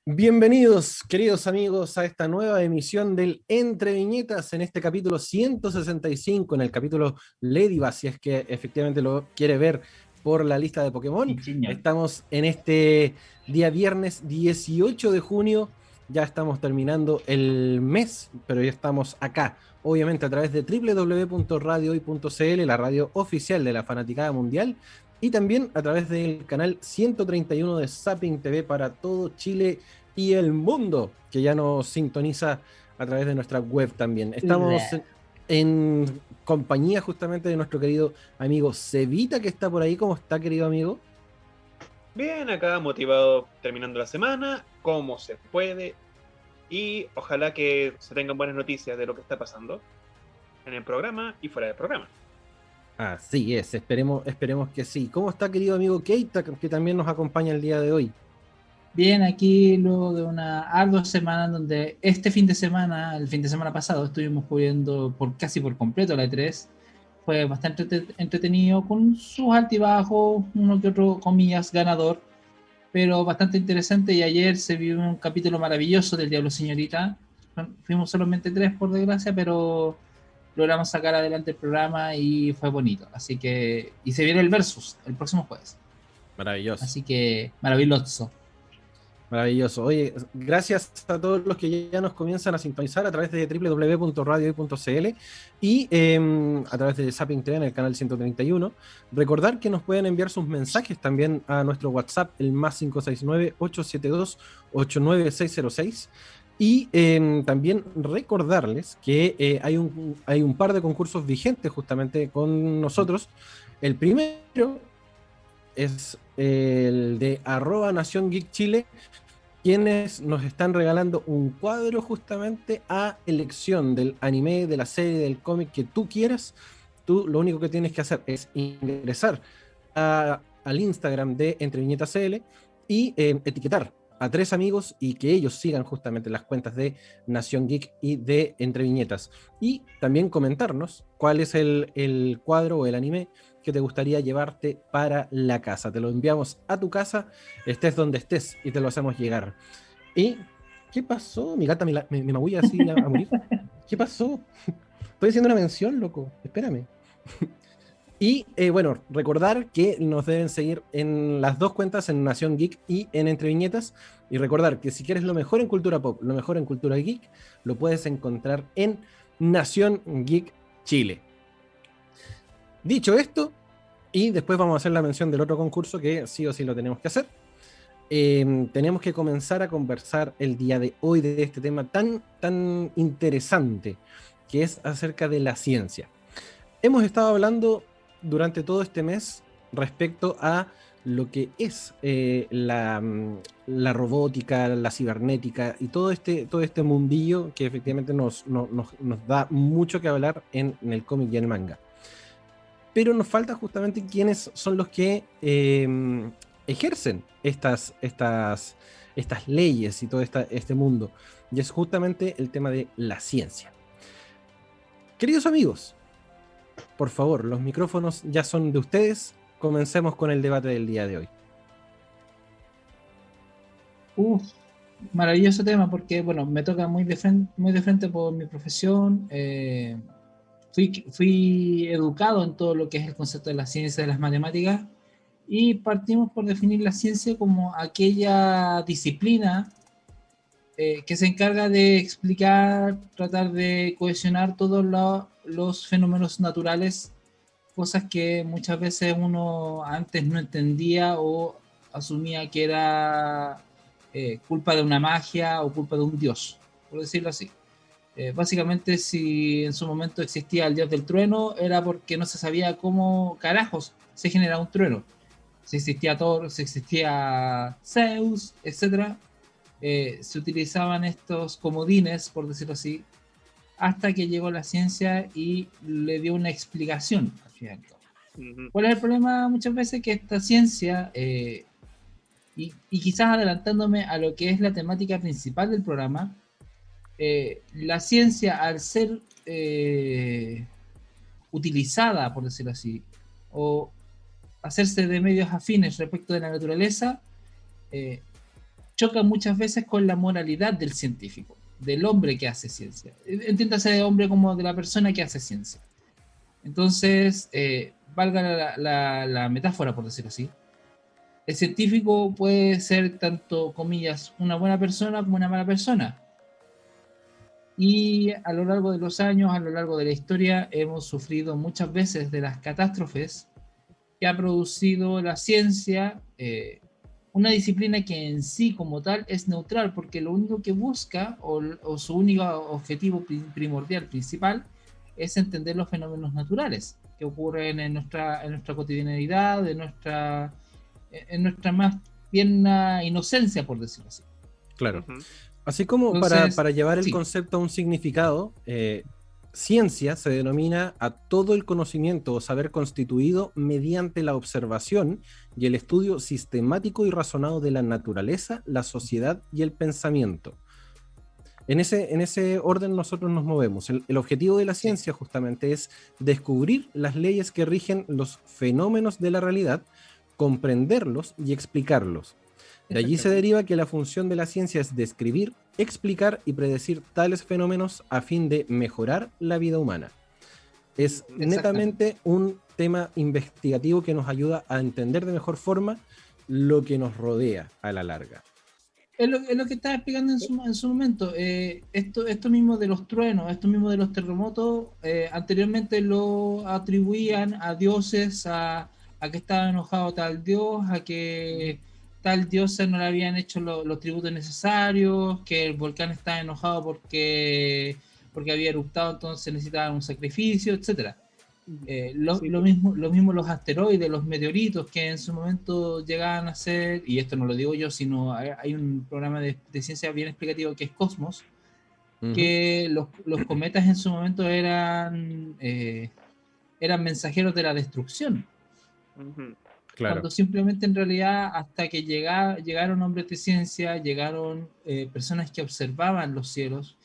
Bienvenidos, queridos amigos, a esta nueva emisión del Entre Viñetas en este capítulo 165, en el capítulo Ladybug, si es que efectivamente lo quiere ver por la lista de Pokémon. Sí, señor. Estamos en este día viernes 18 de junio, ya estamos terminando el mes, pero ya estamos acá, obviamente a través de www.radiohoy.cl, la radio oficial de la Fanaticada Mundial, y también a través del canal 131 de Zapping TV para todo Chile y el mundo, que ya nos sintoniza a través de nuestra web también. Estamos en compañía justamente de nuestro querido amigo Cevita, que está por ahí. ¿Cómo está, querido amigo? Bien, acá motivado terminando la semana, como se puede, y ojalá que se tengan buenas noticias de lo que está pasando en el programa y fuera del programa. Así es, esperemos que sí. ¿Cómo está, querido amigo Keita, que también nos acompaña el día de hoy? Bien, aquí luego de una ardua semana donde este fin de semana, el fin de semana pasado, estuvimos cubriendo casi por completo la E3. Fue bastante entretenido con sus altibajos, uno que otro, comillas, ganador, pero bastante interesante. Y ayer se vio un capítulo maravilloso del Diablo Señorita. Fuimos solamente tres, por desgracia, pero logramos sacar adelante el programa y fue bonito. Así que, y se viene el Versus el próximo jueves. Maravilloso. Así que, maravilloso. Maravilloso. Oye, gracias a todos los que ya nos comienzan a sintonizar a través de www.radiohoy.cl y a través de Zapping TV en el canal 131. Recordar que nos pueden enviar sus mensajes también a nuestro WhatsApp, el más 569-872-89606. Y también recordarles que hay un par de concursos vigentes justamente con nosotros. El primero es el de @Nación Geek Chile, quienes nos están regalando un cuadro justamente a elección del anime, de la serie, del cómic que tú quieras. Tú lo único que tienes que hacer es ingresar al Instagram de Entre Viñetas CL y etiquetar a 3 amigos y que ellos sigan justamente las cuentas de Nación Geek y de Entre Viñetas. Y también comentarnos cuál es el cuadro o el anime que te gustaría llevarte para la casa. Te lo enviamos a tu casa, estés donde estés, y te lo hacemos llegar. ¿Y qué pasó? Mi gata me maulla así a morir. ¿Qué pasó? Estoy haciendo una mención, loco. Espérame. Y bueno, recordar que nos deben seguir en las dos cuentas, en Nación Geek y en Entre Viñetas. Y recordar que si quieres lo mejor en cultura pop, lo mejor en cultura geek, lo puedes encontrar en Nación Geek Chile. Dicho esto, y después vamos a hacer la mención del otro concurso que sí o sí lo tenemos que hacer. Tenemos que comenzar a conversar el día de hoy de este tema tan interesante, que es acerca de la ciencia. Hemos estado hablando durante todo este mes respecto a lo que es la robótica, la cibernética y todo este mundillo que efectivamente nos da mucho que hablar en el cómic y en el manga. Pero nos falta justamente quiénes son los que ejercen estas leyes y todo este mundo. Y es justamente el tema de la ciencia. Queridos amigos, por favor, los micrófonos ya son de ustedes. Comencemos con el debate del día de hoy. Uf, maravilloso tema porque, bueno, me toca muy de frente por mi profesión. Fui educado en todo lo que es el concepto de la ciencia de las matemáticas y partimos por definir la ciencia como aquella disciplina que se encarga de explicar, tratar de cohesionar todos los fenómenos naturales, cosas que muchas veces uno antes no entendía o asumía que era culpa de una magia o culpa de un dios, por decirlo así. Básicamente, si en su momento existía el dios del trueno, era porque no se sabía cómo carajos se genera un trueno. Si existía Thor, si existía Zeus, etcétera, se utilizaban estos comodines, por decirlo así, hasta que llegó la ciencia y le dio una explicación al final. ¿Cuál es el problema muchas veces? Que esta ciencia, y quizás adelantándome a lo que es la temática principal del programa, la ciencia al ser utilizada, por decirlo así, o hacerse de medios afines respecto de la naturaleza, choca muchas veces con la moralidad del científico, del hombre que hace ciencia. Entiéndase de hombre como de la persona que hace ciencia. Entonces, valga la metáfora, por decirlo así, el científico puede ser tanto, comillas, una buena persona como una mala persona. Y a lo largo de los años, a lo largo de la historia, hemos sufrido muchas veces de las catástrofes que ha producido la ciencia, una disciplina que en sí como tal es neutral, porque lo único que busca, o su único objetivo primordial, principal, es entender los fenómenos naturales que ocurren en nuestra cotidianidad, en nuestra más tierna inocencia, por decirlo así. Claro. Ujú. Así como Entonces, para llevar el sí, concepto a un significado, ciencia se denomina a todo el conocimiento o saber constituido mediante la observación y el estudio sistemático y razonado de la naturaleza, la sociedad y el pensamiento. En ese orden nosotros nos movemos. El objetivo de la sí, ciencia justamente es descubrir las leyes que rigen los fenómenos de la realidad, comprenderlos y explicarlos. De allí se exactamente. deriva que la función de la ciencia es describir, explicar y predecir tales fenómenos a fin de mejorar la vida humana. Es Exactamente. netamente un tema investigativo que nos ayuda a entender de mejor forma lo que nos rodea a la larga. Es lo que estaba explicando en su momento. Esto mismo de los truenos, esto mismo de los terremotos, anteriormente lo atribuían a dioses, a que estaba enojado tal dios, a que tal diosa no le habían hecho los tributos necesarios, que el volcán estaba enojado porque había eruptado, entonces necesitaban un sacrificio, etcétera. Sí, Lo mismo los asteroides, los meteoritos que en su momento llegaban a ser, y esto no lo digo yo, sino hay un programa de ciencia bien explicativo que es Cosmos, Ujú. que los cometas en su momento eran mensajeros de la destrucción, ujú. Claro, cuando simplemente en realidad hasta que llegaron hombres de ciencia, llegaron personas que observaban los cielos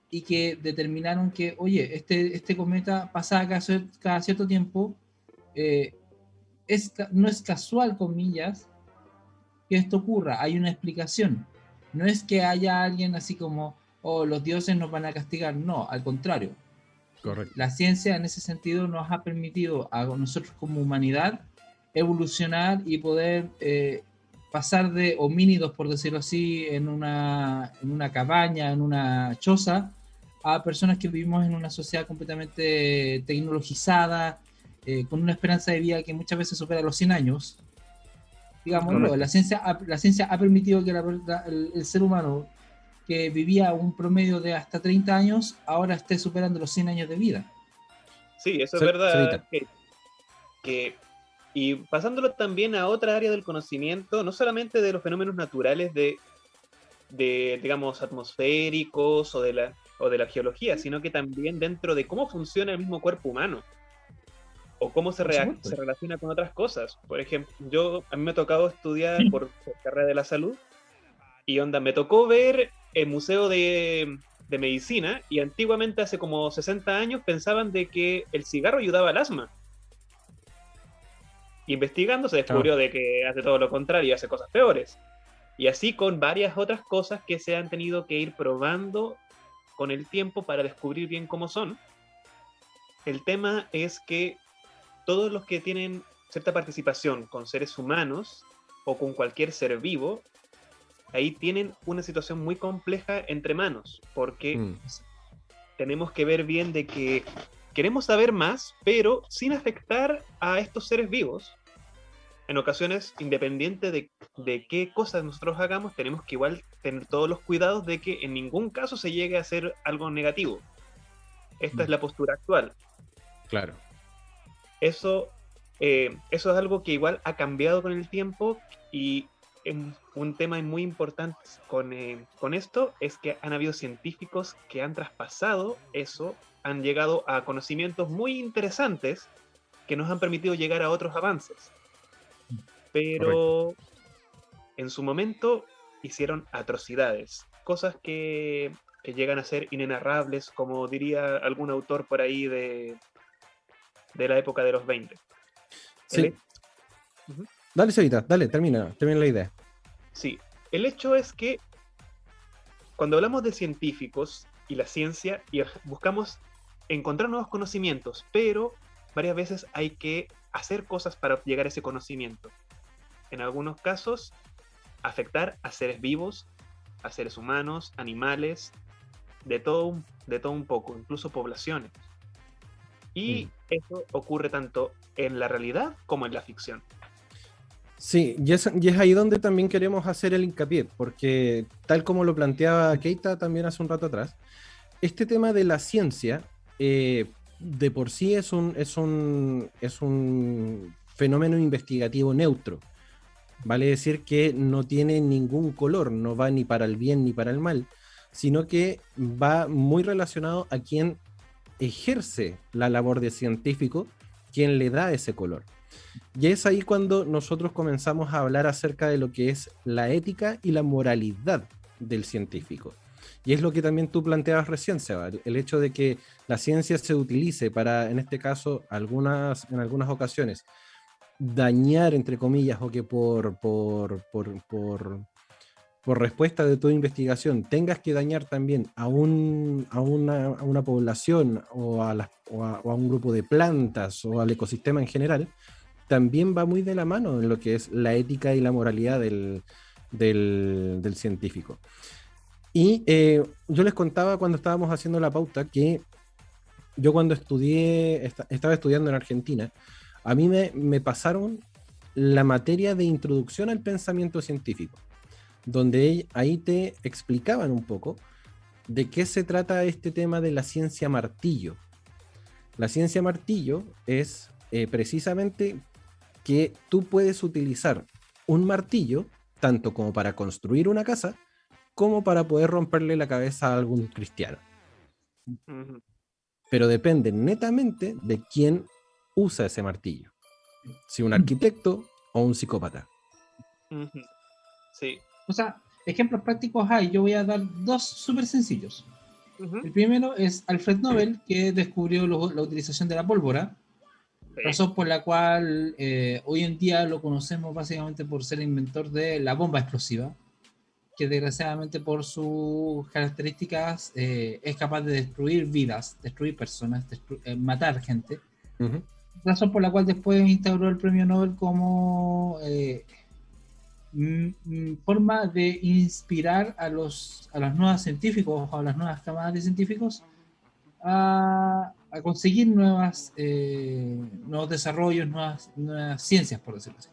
y que determinaron que, oye, este cometa pasa cada cierto tiempo, eh, no es casual, comillas, que esto ocurra, hay una explicación. No es que haya alguien así como, oh, los dioses nos van a castigar, no, al contrario. correcto. La ciencia en ese sentido nos ha permitido a nosotros como humanidad evolucionar y poder pasar de homínidos, por decirlo así, en una cabaña, en una choza, a personas que vivimos en una sociedad completamente tecnologizada, con una esperanza de vida que muchas veces supera los 100 años. Digámoslo, Correcto. la ciencia ha permitido que el ser humano que vivía un promedio de hasta 30 años, ahora esté superando los 100 años de vida. Sí, eso es verdad. Cevita. Que- y pasándolo también a otra área del conocimiento, no solamente de los fenómenos naturales digamos, atmosféricos o de la geología, sino que también dentro de cómo funciona el mismo cuerpo humano o cómo Por supuesto. se relaciona con otras cosas. Por ejemplo, a mí me ha tocado estudiar por carrera de la salud y onda, me tocó ver el museo de medicina y antiguamente, hace como 60 años, pensaban de que el cigarro ayudaba al asma. Investigando se Ah, descubrió de que hace todo lo contrario y hace cosas peores. Y así con varias otras cosas que se han tenido que ir probando con el tiempo para descubrir bien cómo son. El tema es que todos los que tienen cierta participación con seres humanos o con cualquier ser vivo, ahí tienen una situación muy compleja entre manos, porque mm, tenemos que ver bien de que queremos saber más, pero sin afectar a estos seres vivos. En ocasiones, independiente de qué cosas nosotros hagamos, tenemos que igual tener todos los cuidados de que en ningún caso se llegue a hacer algo negativo. Esta es la postura actual. claro. Eso, eso es algo que igual ha cambiado con el tiempo y un tema muy importante con esto es que han habido científicos que han traspasado eso, han llegado a conocimientos muy interesantes que nos han permitido llegar a otros avances. Correcto. Pero en su momento hicieron atrocidades, cosas que llegan a ser inenarrables, como diría algún autor por ahí de la época de los 20. Sí. Ujú. Dale, Cevita, dale, termina la idea. Sí. el hecho es que cuando hablamos de científicos y la ciencia, y buscamos encontrar nuevos conocimientos, pero varias veces hay que hacer cosas para llegar a ese conocimiento. En algunos casos, afectar a seres vivos, a seres humanos, animales, de todo un poco, incluso poblaciones. Y eso ocurre tanto en la realidad como en la ficción. Sí, y es ahí donde también queremos hacer el hincapié, porque tal como lo planteaba Keita también hace un rato atrás, este tema de la ciencia de por sí es un fenómeno investigativo neutro. Vale decir que no tiene ningún color, no va ni para el bien ni para el mal, sino que va muy relacionado a quien ejerce la labor de científico, quien le da ese color. Y es ahí cuando nosotros comenzamos a hablar acerca de lo que es la ética y la moralidad del científico. Y es lo que también tú planteabas recién, Seba, el hecho de que la ciencia se utilice para, en este caso, en algunas ocasiones, dañar, entre comillas, o que por respuesta de tu investigación tengas que dañar también a una población o a un grupo de plantas o al ecosistema en general, también va muy de la mano en lo que es la ética y la moralidad del científico. Y yo les contaba cuando estábamos haciendo la pauta que yo cuando estaba estudiando en Argentina, a mí me pasaron la materia de introducción al pensamiento científico, donde ahí te explicaban un poco de qué se trata este tema de la ciencia martillo. La ciencia martillo es precisamente que tú puedes utilizar un martillo tanto como para construir una casa como para poder romperle la cabeza a algún cristiano. Uh-huh. Pero depende netamente de quién usa ese martillo. Si un arquitecto o un psicópata. Uh-huh. Sí. O sea, ejemplos prácticos hay. Yo voy a dar dos súper sencillos. Uh-huh. El primero es Alfred Nobel, que descubrió la utilización de la pólvora, Sí. razón por la cual hoy en día lo conocemos básicamente por ser el inventor de la bomba explosiva, que desgraciadamente por sus características es capaz de destruir vidas, destruir personas, matar gente. Uh-huh. Razón por la cual después instauró el premio Nobel como forma de inspirar a los nuevos científicos o a las nuevas camadas de científicos a conseguir nuevos desarrollos, nuevas ciencias, por decirlo así.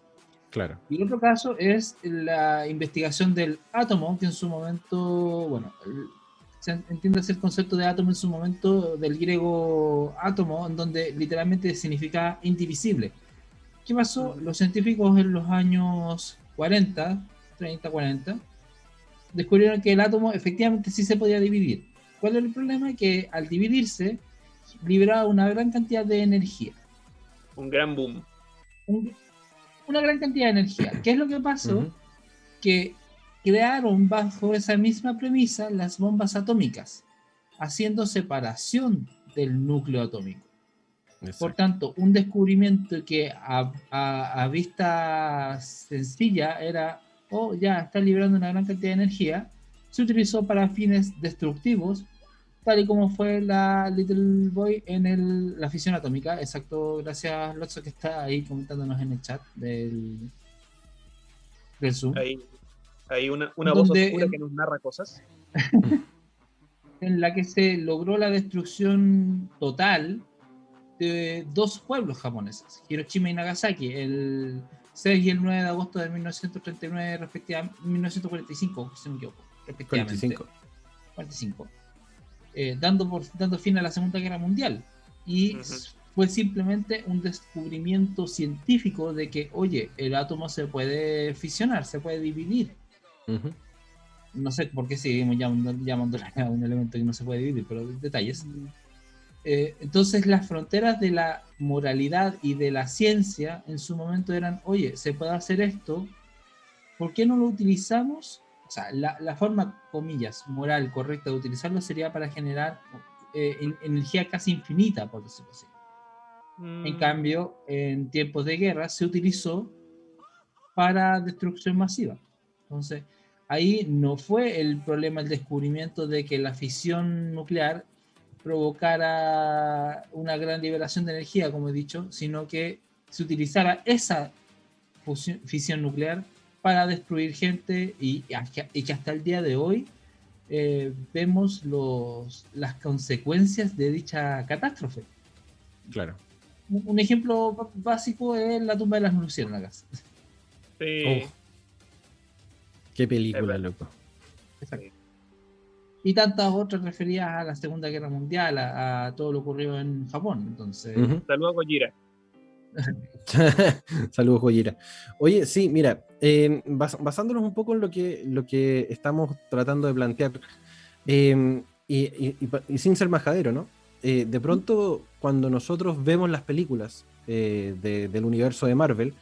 Claro. Y el otro caso es la investigación del átomo, que en su momento, bueno, se entiende el concepto de átomo en su momento del griego átomo, en donde literalmente significa indivisible. ¿Qué pasó? Los científicos en los años 40, 30, 40, descubrieron que el átomo efectivamente sí se podía dividir. ¿Cuál es el problema? Que al dividirse liberaba una gran cantidad de energía. Un gran boom. Una gran cantidad de energía. ¿Qué es lo que pasó? Uh-huh. Que crearon bajo esa misma premisa las bombas atómicas, haciendo separación del núcleo atómico. Exacto. Por tanto, un descubrimiento que a vista sencilla era, ya está liberando una gran cantidad de energía, se utilizó para fines destructivos, tal y como fue la Little Boy en la fisión atómica. Exacto, gracias Lotso que está ahí comentándonos en el chat del Zoom. Hay una voz oscura que nos narra cosas. En la que se logró la destrucción total de dos pueblos japoneses, Hiroshima y Nagasaki, el 6 y el 9 de agosto de 1939, respectivamente, 1945, si no me equivoco, respectivamente. 45. Dando fin a la Segunda Guerra Mundial. Y fue simplemente un descubrimiento científico de que, oye, el átomo se puede fisionar, se puede dividir. No sé por qué seguimos llamándolo a un elemento que no se puede dividir, pero detalles. Entonces las fronteras de la moralidad y de la ciencia en su momento eran, oye, se puede hacer esto, ¿por qué no lo utilizamos? O sea, la forma, comillas, moral correcta de utilizarlo sería para generar energía casi infinita, por decirlo así. En cambio, en tiempos de guerra se utilizó para destrucción masiva. Entonces, ahí no fue el problema el descubrimiento de que la fisión nuclear provocara una gran liberación de energía, como he dicho, sino que se utilizara esa fisión nuclear para destruir gente y que hasta el día de hoy vemos las consecuencias de dicha catástrofe. Claro. Un ejemplo básico es la tumba de las luciérnagas. Sí. Qué película, loco. Exacto. Y tantas otras referidas a la Segunda Guerra Mundial, a todo lo ocurrido en Japón. Entonces, Saludos a Gojira. Saludos, Joyera. Oye, sí, mira, basándonos un poco en lo que estamos tratando de plantear, y sin ser majadero, ¿no? De pronto, cuando nosotros vemos las películas del universo de Marvel,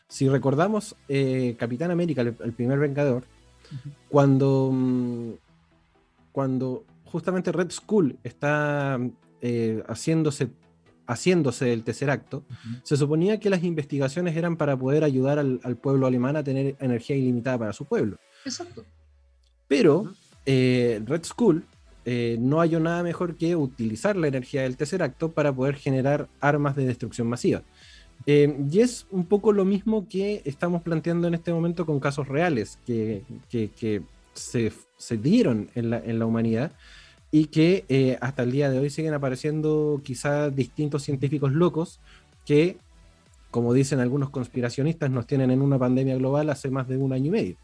si recordamos Capitán América, el primer Vengador, cuando justamente Red Skull está haciéndose el tercer acto, se suponía que las investigaciones eran para poder ayudar al pueblo alemán a tener energía ilimitada para su pueblo. Exacto. Pero Red Skull no halló nada mejor que utilizar la energía del tercer acto para poder generar armas de destrucción masiva. Y es un poco lo mismo que estamos planteando en este momento con casos reales que se dieron en la humanidad, y que hasta el día de hoy siguen apareciendo quizás distintos científicos locos que, como dicen algunos conspiracionistas, nos tienen en una pandemia global hace más de 1 año y medio.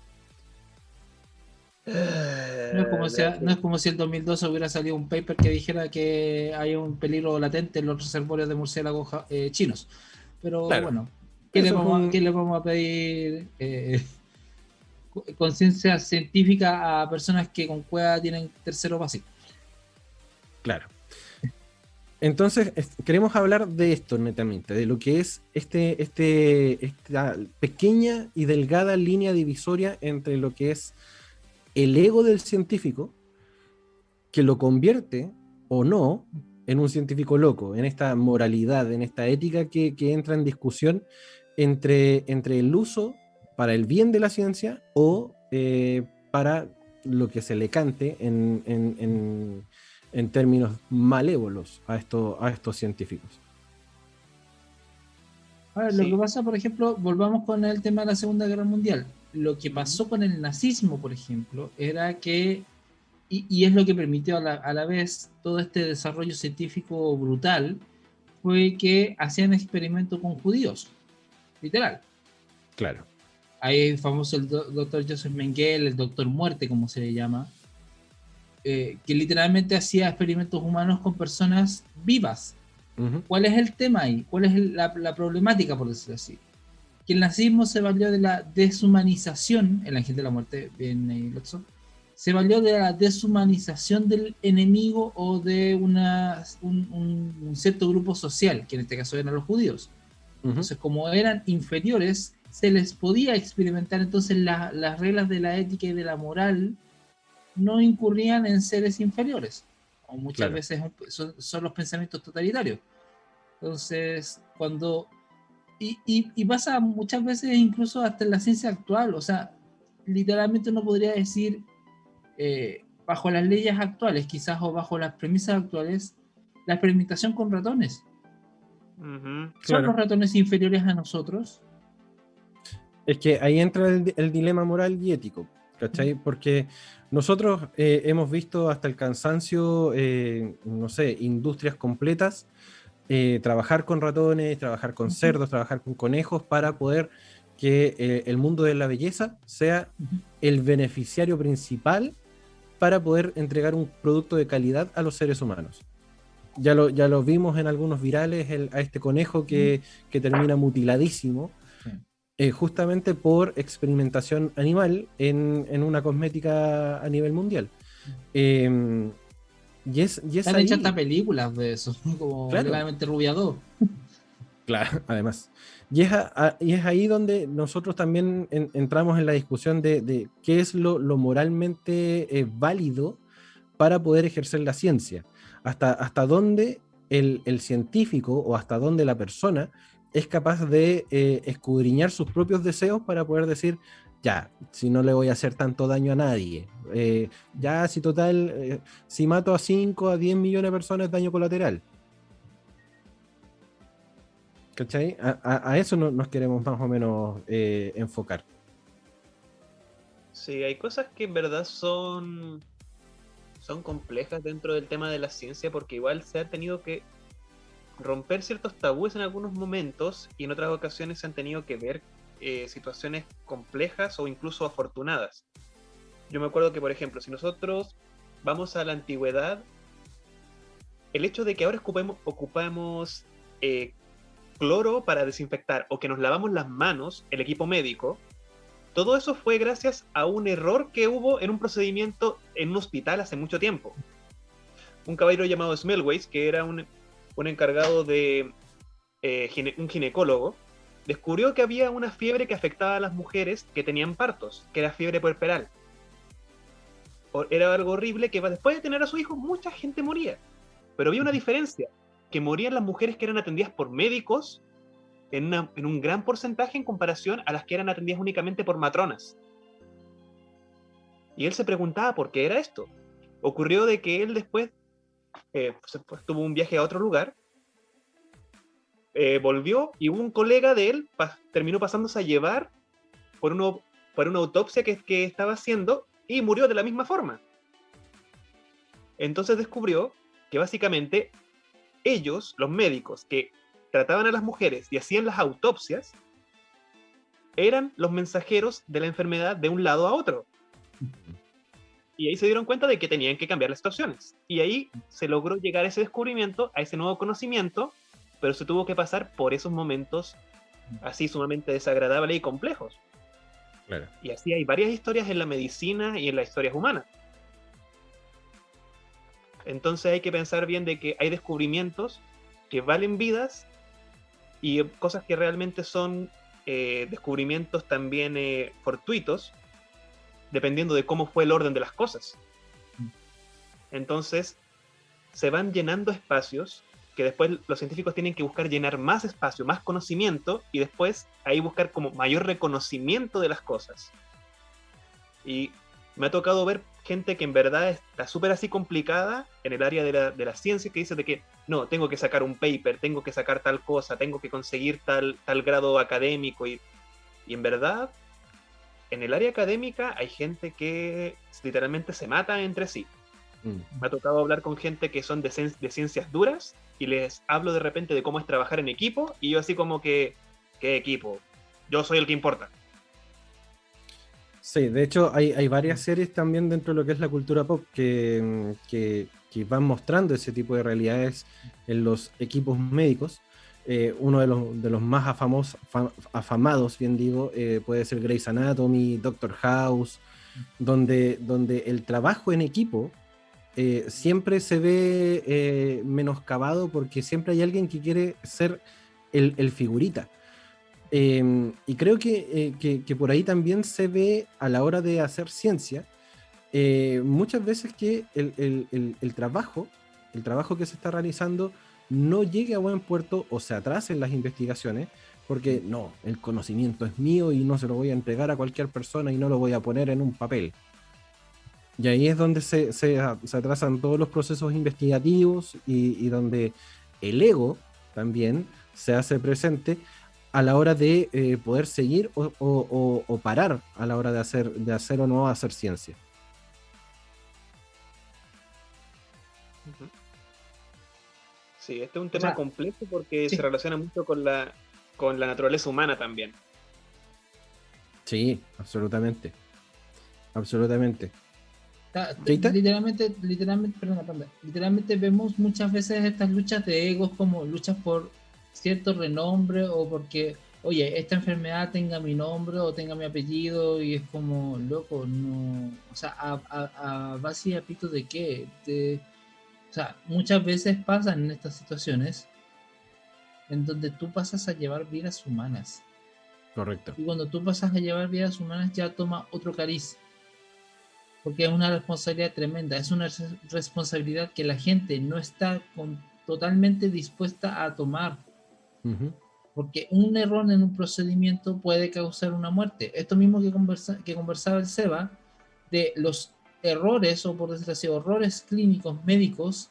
No es como si el 2012 hubiera salido un paper que dijera que hay un peligro latente en los reservorios de murciélagos chinos. Pero claro, bueno, ¿qué le vamos a pedir? Conciencia científica a personas que con cueva tienen tercero básico. Claro. Entonces, queremos hablar de esto netamente, de lo que es esta pequeña y delgada línea divisoria entre lo que es el ego del científico, que lo convierte o no en un científico loco, en esta moralidad, en esta ética que entra en discusión entre el uso para el bien de la ciencia o para lo que se le cante en términos malévolos a estos científicos. Ahora, lo que pasa, por ejemplo, volvamos con el tema de la Segunda Guerra Mundial. Lo que pasó con el nazismo, por ejemplo, era que, y es lo que permitió a la vez todo este desarrollo científico brutal, fue que hacían experimentos con judíos, literal. Claro. Hay famoso el doctor Joseph Mengele, el doctor Muerte, como se le llama, que literalmente hacía experimentos humanos con personas vivas. Uh-huh. ¿Cuál es el tema ahí? ¿Cuál es la problemática, por decirlo así? Que el nazismo se valió de la deshumanización, el ángel de la muerte, bien Lotso, se valió de la deshumanización del enemigo o de un cierto grupo social, que en este caso eran los judíos. Uh-huh. Entonces, como eran inferiores, se les podía experimentar, entonces las reglas de la ética y de la moral no incurrían en seres inferiores, o muchas veces son los pensamientos totalitarios. Entonces, cuando y pasa muchas veces incluso hasta en la ciencia actual, o sea, literalmente uno podría decir, bajo las leyes actuales quizás, o bajo las premisas actuales, la experimentación con ratones. Uh-huh. ¿Son los ratones inferiores a nosotros? Es que ahí entra el dilema moral y ético, ¿cachai? Porque nosotros hemos visto hasta el cansancio, no sé, industrias completas, trabajar con ratones, trabajar con cerdos, trabajar con conejos para poder que el mundo de la belleza sea el beneficiario principal para poder entregar un producto de calidad a los seres humanos. Ya lo vimos en algunos virales, a este conejo que termina mutiladísimo, justamente por experimentación animal en una cosmética a nivel mundial. Y es han hecho hasta películas de eso, como claramente Rubia 2. Claro, además. Y es ahí donde nosotros también entramos en la discusión de qué es lo moralmente válido para poder ejercer la ciencia. Hasta dónde el científico o hasta dónde la persona es capaz de escudriñar sus propios deseos para poder decir, ya, si no le voy a hacer tanto daño a nadie, ya si total, si mato a 5 a 10 millones de personas es daño colateral. ¿Cachai? A eso nos queremos más o menos enfocar. Sí, hay cosas que en verdad son complejas dentro del tema de la ciencia porque igual se ha tenido que romper ciertos tabúes en algunos momentos y en otras ocasiones se han tenido que ver situaciones complejas o incluso afortunadas. Yo me acuerdo que, por ejemplo, si nosotros vamos a la antigüedad, el hecho de que ahora ocupamos cloro para desinfectar o que nos lavamos las manos, el equipo médico, todo eso fue gracias a un error que hubo en un procedimiento en un hospital hace mucho tiempo. Un caballero llamado Smallways, que era un encargado de un ginecólogo, descubrió que había una fiebre que afectaba a las mujeres que tenían partos, que era fiebre puerperal. Era algo horrible que después de tener a su hijo mucha gente moría. Pero había una diferencia, que morían las mujeres que eran atendidas por médicos en un gran porcentaje en comparación a las que eran atendidas únicamente por matronas. Y él se preguntaba por qué era esto. Ocurrió de que él después tuvo un viaje a otro lugar, volvió y un colega de él terminó pasándose a llevar por, por una autopsia que estaba haciendo y murió de la misma forma. Entonces descubrió que básicamente ellos, los médicos que trataban a las mujeres y hacían las autopsias, eran los mensajeros de la enfermedad de un lado a otro. Y ahí se dieron cuenta de que tenían que cambiar las situaciones. Y ahí se logró llegar a ese descubrimiento, a ese nuevo conocimiento, pero se tuvo que pasar por esos momentos así sumamente desagradables y complejos. Claro. Y así hay varias historias en la medicina y en las historias humanas. Entonces hay que pensar bien de que hay descubrimientos que valen vidas y cosas que realmente son descubrimientos también fortuitos, dependiendo de cómo fue el orden de las cosas. Entonces, se van llenando espacios que después los científicos tienen que buscar llenar más espacio, más conocimiento, y después ahí buscar como mayor reconocimiento de las cosas. Y me ha tocado ver gente que en verdad está súper así complicada en el área de la ciencia, que dice de que no, tengo que sacar un paper, tengo que sacar tal cosa, tengo que conseguir tal grado académico, y en verdad en el área académica hay gente que literalmente se mata entre sí. Me ha tocado hablar con gente que son de ciencias duras y les hablo de repente de cómo es trabajar en equipo y yo así como que, ¿qué equipo? Yo soy el que importa. Sí, de hecho hay varias series también dentro de lo que es la cultura pop que van mostrando ese tipo de realidades en los equipos médicos. Uno de los más afamados, bien digo, puede ser Grey's Anatomy, Doctor House, donde el trabajo en equipo siempre se ve menoscabado porque siempre hay alguien que quiere ser el figurita. Y creo que por ahí también se ve a la hora de hacer ciencia, muchas veces que el trabajo que se está realizando no llegue a buen puerto o se atrasen las investigaciones, porque no, el conocimiento es mío y no se lo voy a entregar a cualquier persona y no lo voy a poner en un papel. Y ahí es donde se atrasan todos los procesos investigativos y donde el ego también se hace presente a la hora de poder seguir o parar a la hora de hacer o no hacer ciencia. Sí, este es un tema complejo porque sí. se relaciona mucho con la naturaleza humana también. Sí, absolutamente. Absolutamente. Literalmente vemos muchas veces estas luchas de egos como luchas por cierto renombre o porque, oye, esta enfermedad tenga mi nombre o tenga mi apellido y es como, loco, no, o sea, a base y a pito de qué, o sea, muchas veces pasan en estas situaciones en donde tú pasas a llevar vidas humanas. Correcto. Y cuando tú pasas a llevar vidas humanas ya toma otro cariz. Porque es una responsabilidad tremenda, es una responsabilidad que la gente no está totalmente dispuesta a tomar. Uh-huh. porque un error en un procedimiento puede causar una muerte. Esto mismo que conversaba el Seba, de los errores, o por decirlo así, errores clínicos médicos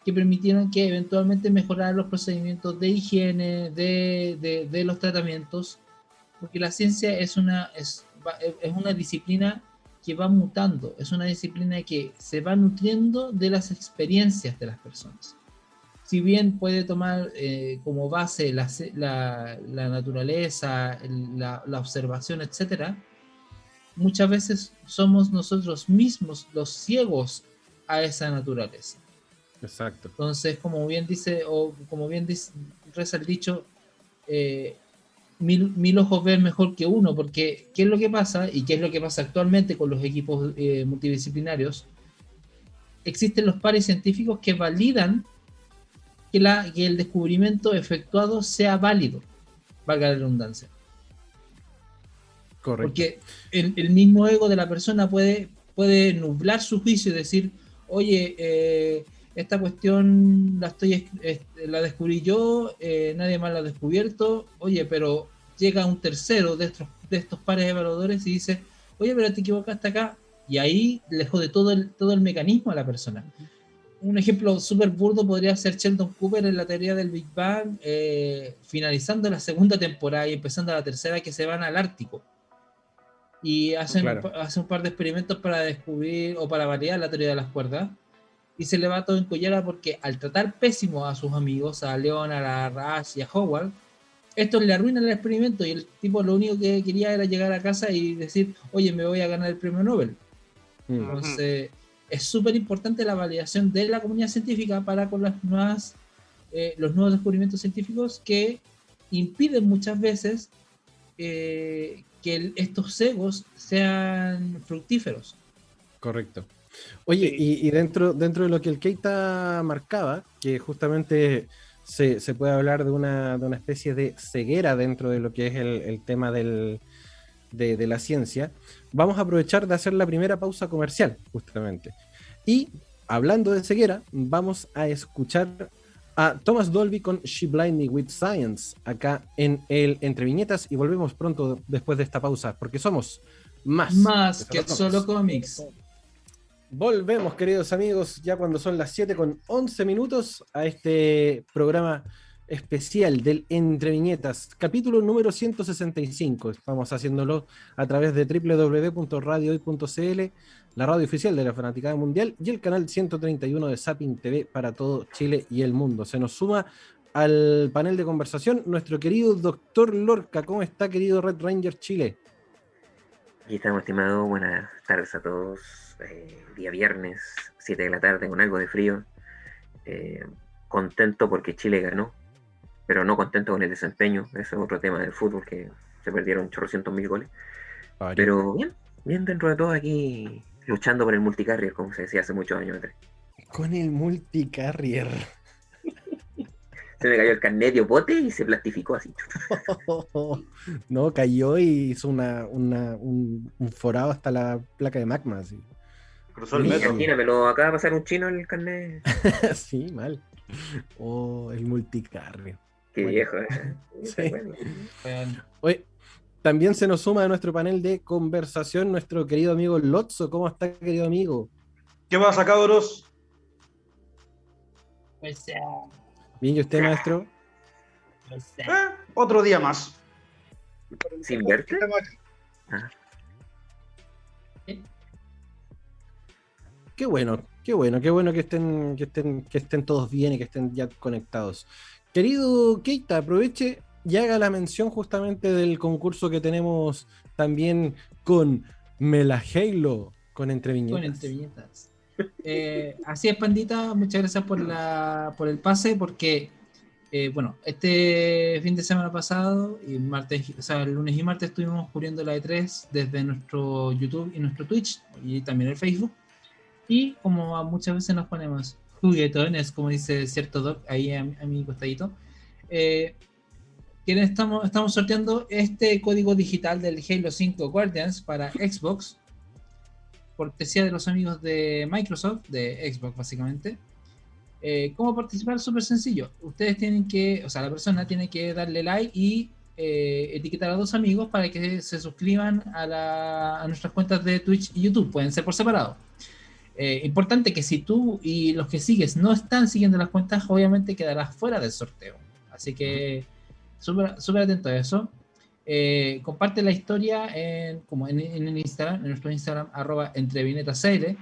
que permitieron que eventualmente mejoraran los procedimientos de higiene, de los tratamientos, porque la ciencia es una disciplina que va mutando, es una disciplina que se va nutriendo de las experiencias de las personas. Si bien puede tomar como base la naturaleza, la observación, etc., muchas veces somos nosotros mismos los ciegos a esa naturaleza. Exacto. Entonces, como bien dice, reza el dicho, mil ojos ven mejor que uno, porque ¿qué es lo que pasa? Y qué es lo que pasa actualmente con los equipos multidisciplinarios. Existen los pares científicos que validan que el descubrimiento efectuado sea válido, valga la redundancia. Correcto. Porque el mismo ego de la persona puede nublar su juicio y decir, oye, esta cuestión la descubrí yo, nadie más la ha descubierto, oye, pero llega un tercero de estos pares evaluadores y dice, oye, pero te equivocaste acá, y ahí le jode todo el mecanismo a la persona. Un ejemplo súper burdo podría ser Sheldon Cooper en la teoría del Big Bang, finalizando la segunda temporada y empezando la tercera, que se van al Ártico. Y hacen un par de experimentos para descubrir o para validar la teoría de las cuerdas. Y se le va todo en collera porque al tratar pésimo a sus amigos, a Leonard, a Rush y a Howard, estos le arruinan el experimento y el tipo lo único que quería era llegar a casa y decir, oye, me voy a ganar el premio Nobel. Entonces, es súper importante la validación de la comunidad científica para con los nuevos descubrimientos científicos que impiden muchas veces que estos egos sean fructíferos. Correcto. Oye, y dentro de lo que el Keita marcaba, que justamente se puede hablar de una especie de ceguera dentro de lo que es el tema de la ciencia, vamos a aprovechar de hacer la primera pausa comercial, justamente. Y hablando de ceguera, vamos a escuchar a Thomas Dolby con She Blind Me With Science, acá en el Entre Viñetas, y volvemos pronto después de esta pausa, porque somos más que solo cómics. Volvemos, queridos amigos, ya cuando son las 7:11 a este programa especial del Entre Viñetas, capítulo número 165. Estamos haciéndolo a través de www.radiohoy.cl, la radio oficial de la Fanaticada Mundial, y el canal 131 de Zapping TV para todo Chile y el mundo. Se nos suma al panel de conversación nuestro querido Dr. Lorca. ¿Cómo está, querido Red Ranger Chile? Aquí estamos, estimado. Buenas tardes a todos. Día viernes, 7 de la tarde, con algo de frío. Contento porque Chile ganó, pero no contento con el desempeño. Eso es otro tema del fútbol, que se perdieron 800.000 goles. Pero bien dentro de todo, aquí luchando por el multicarrier, como se decía hace muchos años atrás. Con el multicarrier. Se me cayó el carnet de bote y se plastificó así. No, cayó y hizo un forado hasta la placa de magma. Así. Cruzó el metro. Imagínate, lo acaba de pasar un chino en el carnet. Sí, mal. El multicarrier. Qué viejo, Sí. Bueno. Oye, también se nos suma a nuestro panel de conversación nuestro querido amigo Lotso. ¿Cómo está, querido amigo? ¿Qué pasa, cabros? Pues, Bien, ¿y usted, maestro? Otro día más. ¿Sin verte? Qué bueno que estén todos bien y que estén ya conectados. Querido Keita, aproveche y haga la mención justamente del concurso que tenemos también con Melahalo, con Entre Viñetas. Así es, Pandita, muchas gracias por el pase, porque bueno, este fin de semana pasado y el lunes y martes estuvimos cubriendo la E3 desde nuestro YouTube y nuestro Twitch y también el Facebook, y como muchas veces nos ponemos juguetones, como dice cierto Doc ahí a mi costadito, estamos sorteando este código digital del Halo 5 Guardians para Xbox, cortesía de los amigos de Microsoft, de Xbox básicamente. ¿Cómo participar? Súper sencillo. Ustedes tienen que, o sea, la persona tiene que darle like y etiquetar a 2 amigos para que se suscriban a nuestras cuentas de Twitch y YouTube. Pueden ser por separado. Importante que si tú y los que sigues no están siguiendo las cuentas, obviamente quedarás fuera del sorteo. Así que súper atento a eso. Comparte la historia en el Instagram, en nuestro Instagram, @entrevinetasl.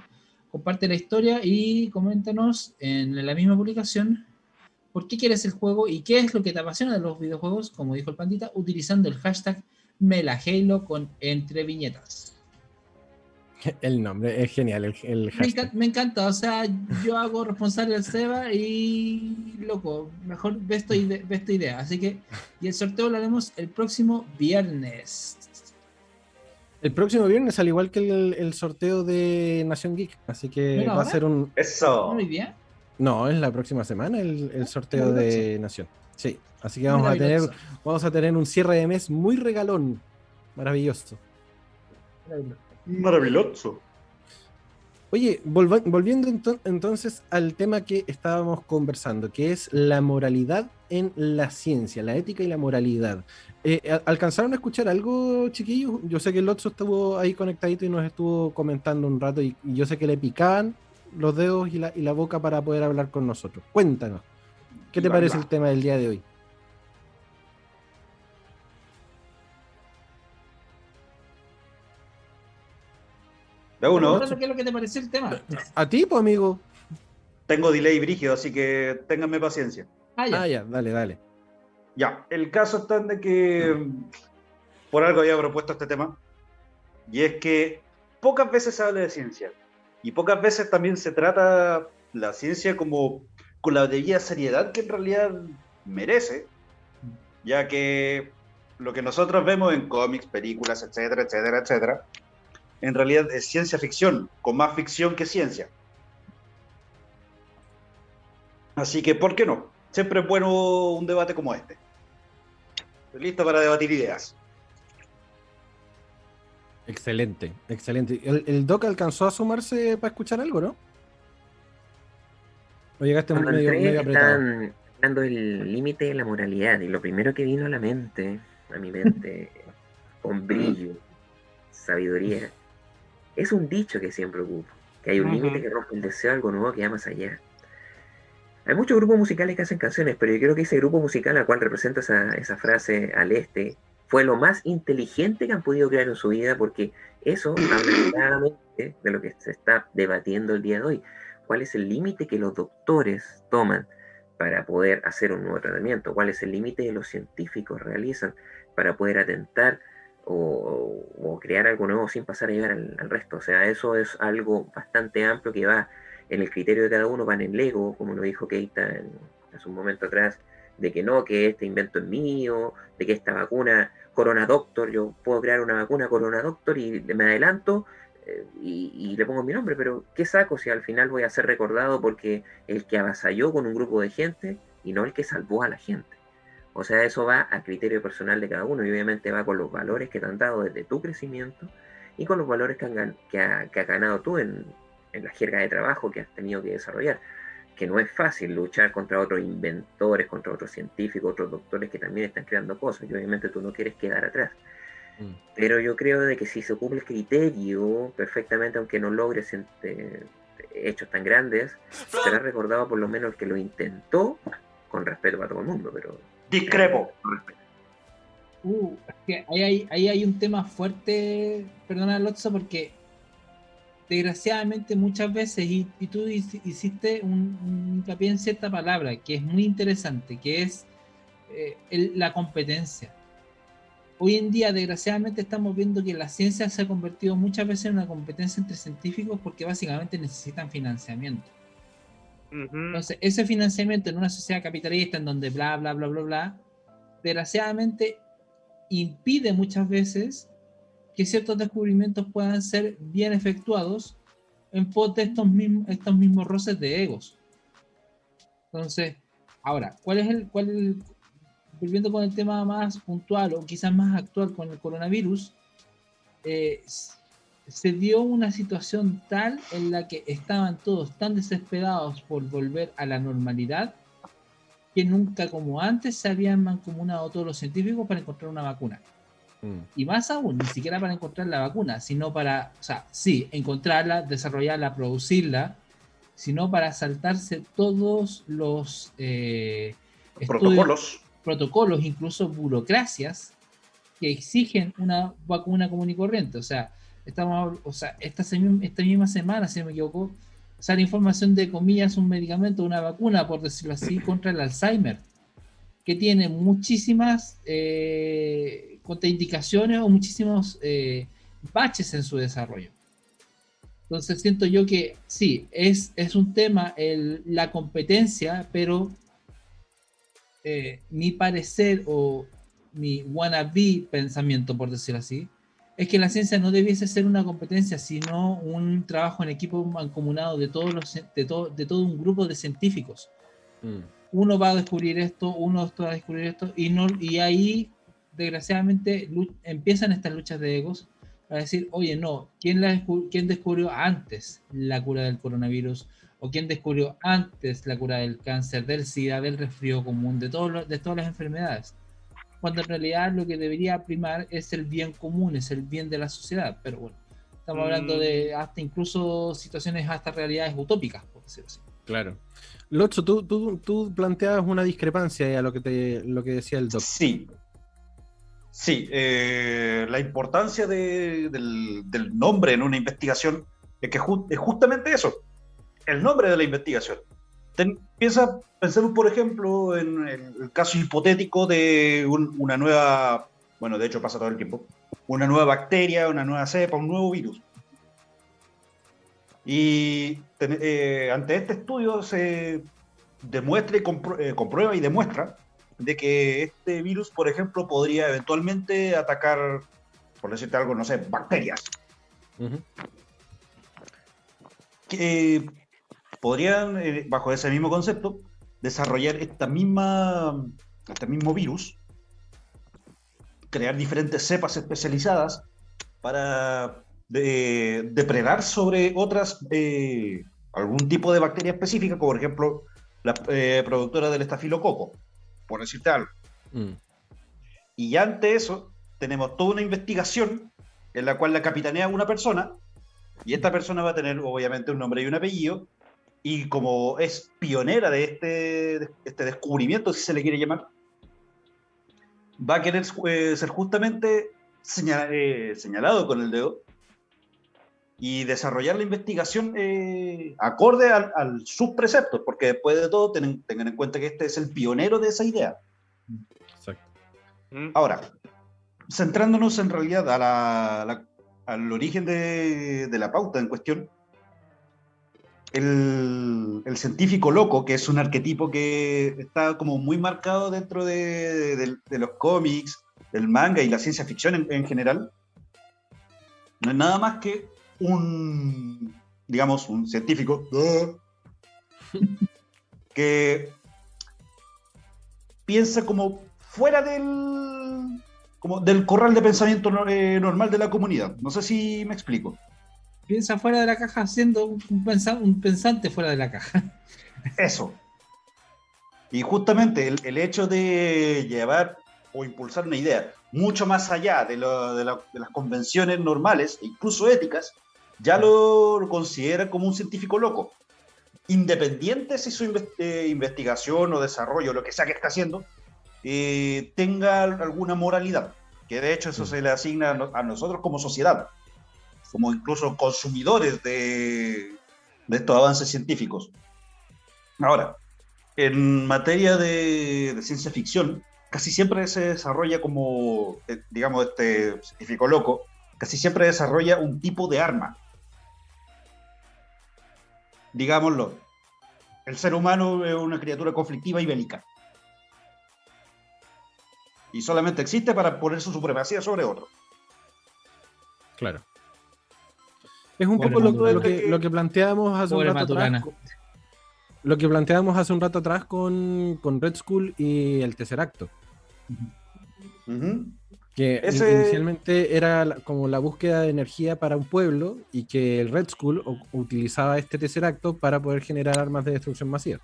Comparte la historia y coméntanos en la misma publicación por qué quieres el juego y qué es lo que te apasiona de los videojuegos, como dijo el Pandita, utilizando el hashtag #MelaHalo con entre viñetas. El nombre es genial, el hashtag. Me encanta, o sea, yo hago responsable al Seba y loco, mejor ve esta idea. Así que, y el sorteo lo haremos el próximo viernes. El próximo viernes, al igual que el sorteo de Nación Geek, así que ¿No era va a ahora? ser un... Eso. ¿No hoy día? No, es la próxima semana el sorteo de Nación. Sí, así que Maravilloso. vamos a tener un cierre de mes muy regalón. Maravilloso. Maravilloso. Oye, volviendo entonces al tema que estábamos conversando, que es la moralidad en la ciencia, la ética y la moralidad. ¿Alcanzaron a escuchar algo, chiquillos? Yo sé que el Lotso estuvo ahí conectadito y nos estuvo comentando un rato y yo sé que le picaban los dedos y la boca para poder hablar con nosotros. Cuéntanos, ¿qué te parece el tema del día de hoy? De uno. ¿Qué es lo que te pareció el tema? ¿A ti, pues, amigo? Tengo delay brígido, así que ténganme paciencia. Ya, dale. Ya, el caso está en de que por algo había propuesto este tema, y es que pocas veces se habla de ciencia, y pocas veces también se trata la ciencia como con la debida seriedad que en realidad merece, ya que lo que nosotros vemos en cómics, películas, etcétera, etcétera, etcétera, en realidad es ciencia ficción, con más ficción que ciencia. Así que, ¿por qué no? Siempre es bueno un debate como este. Estoy listo para debatir ideas. Excelente. ¿El Doc alcanzó a sumarse para escuchar algo, no? ¿O llegaste Cuando medio entré, apretado? estaban dando el límite de la moralidad, y lo primero que vino a mi mente, con brillo, sabiduría, es un dicho que siempre ocupo, que hay un límite que rompe el deseo de algo nuevo que va más allá. Hay muchos grupos musicales que hacen canciones, pero yo creo que ese grupo musical al cual representa esa frase al este fue lo más inteligente que han podido crear en su vida, porque eso habla claramente de lo que se está debatiendo el día de hoy. ¿Cuál es el límite que los doctores toman para poder hacer un nuevo tratamiento? ¿Cuál es el límite que los científicos realizan para poder atentar o crear algo nuevo sin pasar a llegar al resto? O sea, eso es algo bastante amplio que va en el criterio de cada uno, va en el ego, como lo dijo Keita hace un momento atrás, de que no, que este invento es mío, de que esta vacuna Corona Doctor, yo puedo crear una vacuna Corona Doctor y me adelanto y le pongo mi nombre, pero ¿qué saco si al final voy a ser recordado porque el que avasalló con un grupo de gente y no el que salvó a la gente? O sea, eso va a criterio personal de cada uno y obviamente va con los valores que te han dado desde tu crecimiento y con los valores que has ganado tú en la jerga de trabajo que has tenido que desarrollar. Que no es fácil luchar contra otros inventores, contra otros científicos, otros doctores que también están creando cosas y obviamente tú no quieres quedar atrás. Pero yo creo de que si se ocupa el criterio perfectamente, aunque no logres hechos tan grandes, será recordado por lo menos el que lo intentó, con respeto para todo el mundo, pero... Discrepo. Es que ahí hay un tema fuerte, perdona Lotso, porque desgraciadamente muchas veces, y tú hiciste un hincapié en cierta palabra que es muy interesante, que es la competencia. Hoy en día, desgraciadamente, estamos viendo que la ciencia se ha convertido muchas veces en una competencia entre científicos porque básicamente necesitan financiamiento. Entonces, ese financiamiento en una sociedad capitalista en donde bla, bla, bla, bla, bla, desgraciadamente impide muchas veces que ciertos descubrimientos puedan ser bien efectuados en pos de estos mismos roces de egos. Entonces, ahora, volviendo con el tema más puntual o quizás más actual con el coronavirus, se dio una situación tal en la que estaban todos tan desesperados por volver a la normalidad que nunca como antes se habían mancomunado todos los científicos para encontrar una vacuna. Y más aún, ni siquiera para encontrar la vacuna, sino para, o sea, sí, encontrarla, desarrollarla, producirla, sino para saltarse todos los protocolos, incluso burocracias que exigen una vacuna común y corriente. O sea, esta misma semana, si no me equivoco, sale información de, comillas, un medicamento, una vacuna, por decirlo así, contra el Alzheimer, que tiene muchísimas contraindicaciones o muchísimos baches en su desarrollo. Entonces siento yo que sí, es un tema la competencia, pero mi parecer o mi wannabe pensamiento, por decirlo así, es que la ciencia no debiese ser una competencia, sino un trabajo en equipo mancomunado de todo un grupo de científicos. Uno va a descubrir esto, uno va a descubrir esto, y ahí, desgraciadamente, empiezan estas luchas de egos para decir, oye, no, ¿quién descubrió antes la cura del coronavirus? ¿O quién descubrió antes la cura del cáncer, del SIDA, del resfrío común, de todas las enfermedades? Cuando en realidad lo que debería primar es el bien común, es el bien de la sociedad. Pero bueno, estamos hablando de hasta incluso situaciones, hasta realidades utópicas, por decirlo así. Claro. Locho, tú planteabas una discrepancia a lo que decía el doc. Sí, la importancia del nombre en una investigación es que es justamente eso, el nombre de la investigación. Pensemos, por ejemplo, en el caso hipotético de una nueva, bueno, de hecho pasa todo el tiempo, una nueva bacteria, una nueva cepa, un nuevo virus. Y ante este estudio se demuestra y comprueba y demuestra de que este virus, por ejemplo, podría eventualmente atacar, por decirte algo, no sé, bacterias. Que podrían, bajo ese mismo concepto, desarrollar este mismo virus, crear diferentes cepas especializadas para depredar sobre otras, algún tipo de bacteria específica, como por ejemplo la productora del estafilococo, por decirte algo. Y ya ante eso tenemos toda una investigación en la cual la capitanea una persona, y esta persona va a tener obviamente un nombre y un apellido, y como es pionera de este descubrimiento, si se le quiere llamar, va a querer ser justamente señalado con el dedo y desarrollar la investigación acorde al sus preceptos, porque después de todo tengan en cuenta que este es el pionero de esa idea. Exacto. Ahora, centrándonos en realidad al origen de la pauta en cuestión, el científico loco, que es un arquetipo que está como muy marcado dentro de los cómics, del manga y la ciencia ficción en general, no es nada más que un científico que piensa como fuera del corral de pensamiento normal de la comunidad. No sé si me explico. Piensa fuera de la caja, siendo un pensante fuera de la caja. Eso. Y justamente el hecho de llevar o impulsar una idea mucho más allá de las convenciones normales e incluso éticas, ya lo considera como un científico loco. Independiente si su investigación o desarrollo, lo que sea que está haciendo, tenga alguna moralidad, que de hecho eso se le asigna a nosotros como sociedad, como incluso consumidores de estos avances científicos. Ahora, en materia de ciencia ficción, casi siempre se desarrolla como, digamos, este científico loco, casi siempre desarrolla un tipo de arma. Digámoslo, el ser humano es una criatura conflictiva y bélica. Y solamente existe para poner su supremacía sobre otro. Claro. Es un poco lo que planteábamos hace un rato atrás. Lo que planteábamos hace un rato atrás con Red Skull y el tercer acto. Que inicialmente era como la búsqueda de energía para un pueblo y que el Red Skull utilizaba este Tesseracto para poder generar armas de destrucción masiva.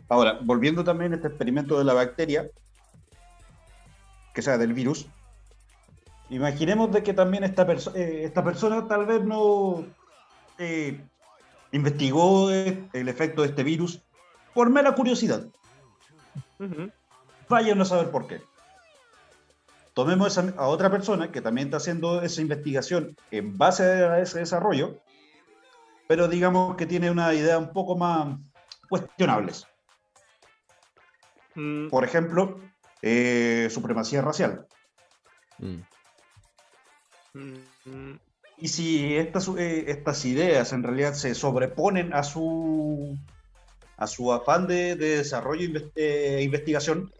Ahora, volviendo también a este experimento de la bacteria, que sea del virus, imaginemos de que también esta persona tal vez no investigó el efecto de este virus por mera curiosidad. Vaya a no saber por qué. Tomemos a otra persona que también está haciendo esa investigación en base a ese desarrollo, pero digamos que tiene una idea un poco más cuestionables. Por ejemplo, supremacía racial. Y si estas ideas en realidad se sobreponen a su afán de desarrollo e investigación,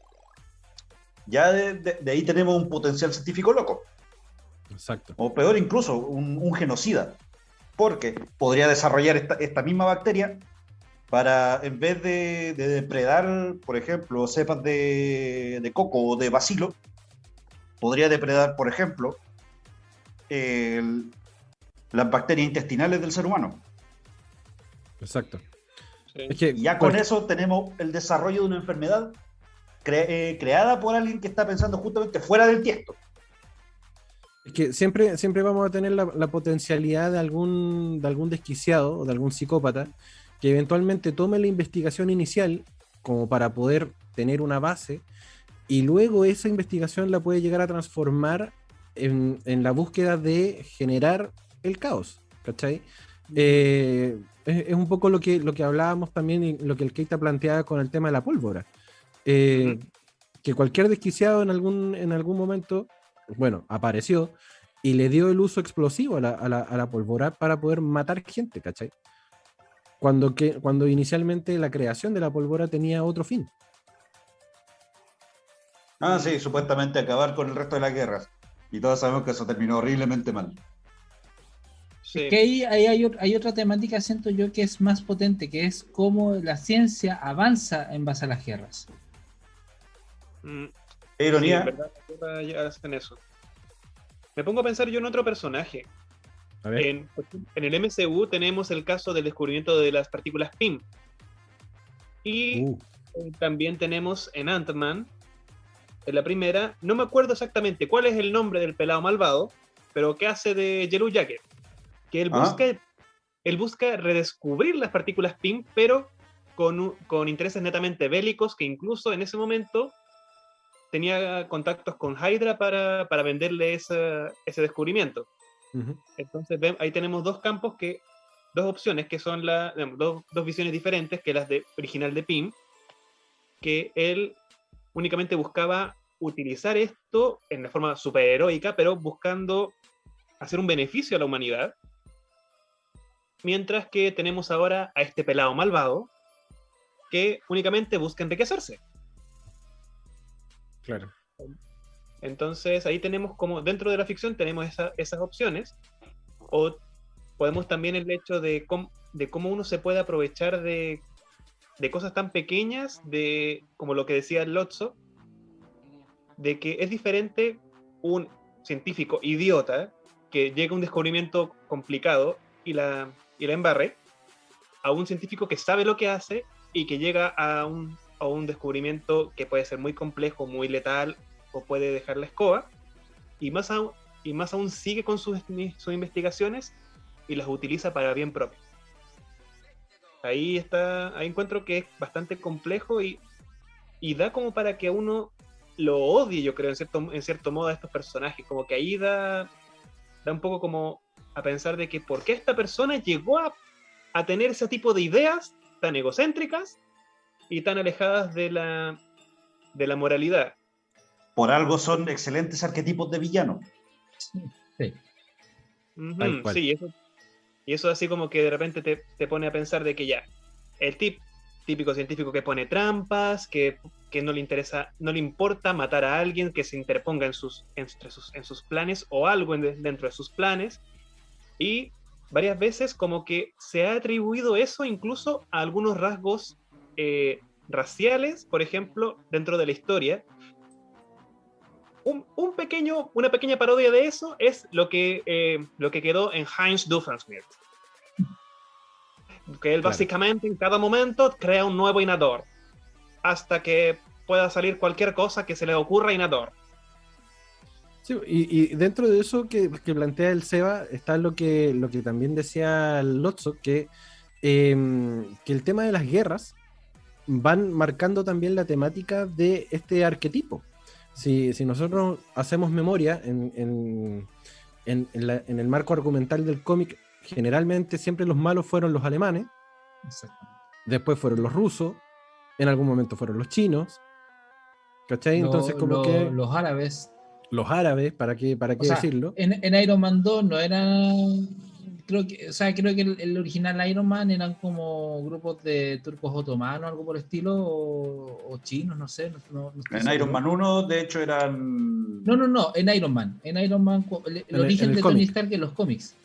ya de ahí tenemos un potencial científico loco. Exacto. O peor incluso, un genocida. Porque podría desarrollar esta misma bacteria para, en vez de depredar, por ejemplo, cepas de coco o de bacilo, podría depredar, por ejemplo, las bacterias intestinales del ser humano. Exacto. Sí. Es que, y ya con eso tenemos el desarrollo de una enfermedad creada por alguien que está pensando justamente fuera del tiesto. Es que siempre vamos a tener la potencialidad de algún desquiciado o de algún psicópata que eventualmente tome la investigación inicial como para poder tener una base y luego esa investigación la puede llegar a transformar en la búsqueda de generar el caos, ¿cachai? Es un poco lo que hablábamos también y lo que el Keita planteaba con el tema de la pólvora. Que cualquier desquiciado en algún momento, bueno, apareció y le dio el uso explosivo a la pólvora para poder matar gente, ¿cachai? Cuando inicialmente la creación de la pólvora tenía otro fin. Sí, supuestamente acabar con el resto de las guerras. Y todos sabemos que eso terminó horriblemente mal. Sí. Es que ahí hay otra temática, siento yo, que es más potente, que es cómo la ciencia avanza en base a las guerras. Ironía. Sí, en verdad, hacen eso. Me pongo a pensar yo en otro personaje. A ver. En el MCU tenemos el caso del descubrimiento de las partículas PIM. Y también tenemos en Ant-Man, en la primera, no me acuerdo exactamente cuál es el nombre del pelado malvado, pero que hace de Yellow Jacket. Que él busca redescubrir las partículas PIM, pero con intereses netamente bélicos, que incluso en ese momento tenía contactos con Hydra para venderle ese descubrimiento. Entonces ahí tenemos dos opciones que son dos visiones diferentes que las original de Pym, que él únicamente buscaba utilizar esto en de forma superheroica, pero buscando hacer un beneficio a la humanidad, mientras que tenemos ahora a este pelado malvado que únicamente busca enriquecerse. Claro. Entonces ahí tenemos como dentro de la ficción tenemos esas opciones, o podemos también el hecho de cómo uno se puede aprovechar de cosas tan pequeñas, como lo que decía Lotso, de que es diferente un científico idiota que llega a un descubrimiento complicado y la embarre, a un científico que sabe lo que hace y que llega a un descubrimiento que puede ser muy complejo, muy letal, o puede dejar la escoba, y más aún sigue con sus investigaciones y las utiliza para bien propio. Ahí encuentro que es bastante complejo y da como para que uno lo odie, yo creo, en cierto modo a estos personajes, como que ahí da un poco como a pensar de que por qué esta persona llegó a tener ese tipo de ideas tan egocéntricas y tan alejadas de la moralidad. Por algo son excelentes arquetipos de villano. Sí. Sí, y eso así como que de repente te pone a pensar de que ya, el típico científico que pone trampas, que no le interesa, no le importa matar a alguien que se interponga en sus planes o algo dentro de sus planes, y varias veces como que se ha atribuido eso incluso a algunos rasgos raciales, por ejemplo, dentro de la historia. una pequeña parodia de eso es lo que quedó en Heinz Doofenshmirtz. Que él básicamente en cada momento crea un nuevo Inador, hasta que pueda salir cualquier cosa que se le ocurra a Inador. Sí, y dentro de eso que plantea el Seba está lo que también decía el Lotso, que el tema de las guerras van marcando también la temática de este arquetipo. Si nosotros hacemos memoria en el marco argumental del cómic, generalmente siempre los malos fueron los alemanes, después fueron los rusos, en algún momento fueron los chinos, ¿cachai? Entonces los árabes. Los árabes, ¿para qué decirlo? En Iron Man 2 no eran... Creo que el original Iron Man eran como grupos de turcos otomanos, algo por el estilo, o chinos, no sé. No en Iron Man 1, de hecho, eran... No, en Iron Man. En Iron Man, el origen de Tony Stark en los cómics.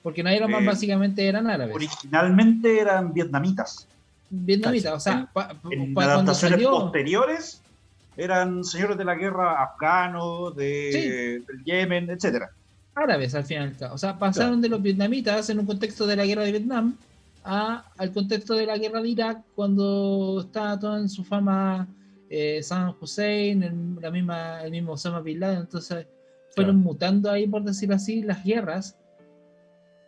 Porque en Iron Man básicamente eran árabes. Originalmente eran vietnamitas. O sea, en adaptaciones posteriores eran señores de la guerra afganos, del Yemen, etcétera. Árabes al final. O sea, pasaron de los vietnamitas en un contexto de la guerra de Vietnam al contexto de la guerra de Irak, cuando estaba todo en su fama Saddam Hussein, el mismo Osama Bin Laden. Entonces fueron mutando ahí, por decirlo así, las guerras,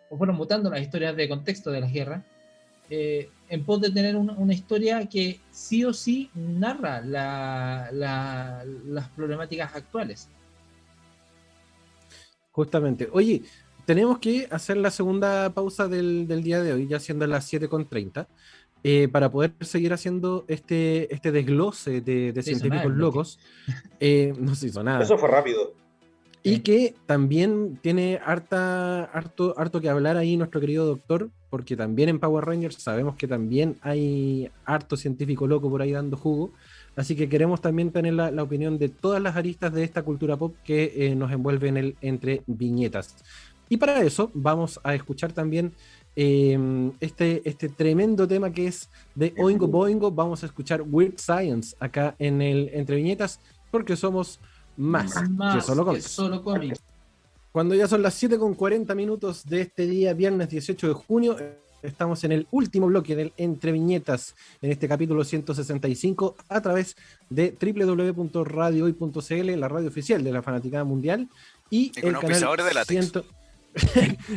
o fueron mutando las historias de contexto de las guerras, en pos de tener una historia que sí o sí narra las problemáticas actuales. Justamente. Oye, tenemos que hacer la segunda pausa del día de hoy, ya siendo las 7:30, para poder seguir haciendo este desglose de científicos locos. No se hizo nada. Eso fue rápido. Y que también tiene harto que hablar ahí nuestro querido doctor, porque también en Power Rangers sabemos que también hay harto científico loco por ahí dando jugo. Así que queremos también tener la opinión de todas las aristas de esta cultura pop que nos envuelve entre viñetas. Y para eso vamos a escuchar también este tremendo tema que es de Oingo Boingo. Vamos a escuchar Weird Science acá en el Entre Viñetas, porque somos más que solo cómics. Cuando ya son las 7:40 de este día, viernes 18 de junio, estamos en el último bloque del Entre Viñetas, en este capítulo 165, a través de www.radiohoy.cl, la radio oficial de la Fanaticada Mundial, y el canal de látex.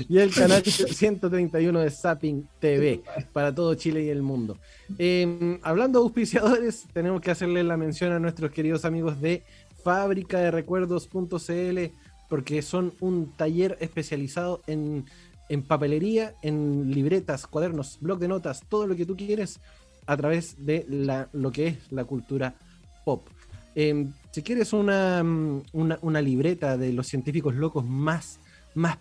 y el canal 131 de Zapping TV para todo Chile y el mundo. Hablando de auspiciadores, tenemos que hacerle la mención a nuestros queridos amigos de Fábrica de Recuerdos.cl, porque son un taller especializado en papelería, en libretas, cuadernos, blog de notas, todo lo que tú quieres a través de lo que es la cultura pop. Si quieres una libreta de los científicos locos más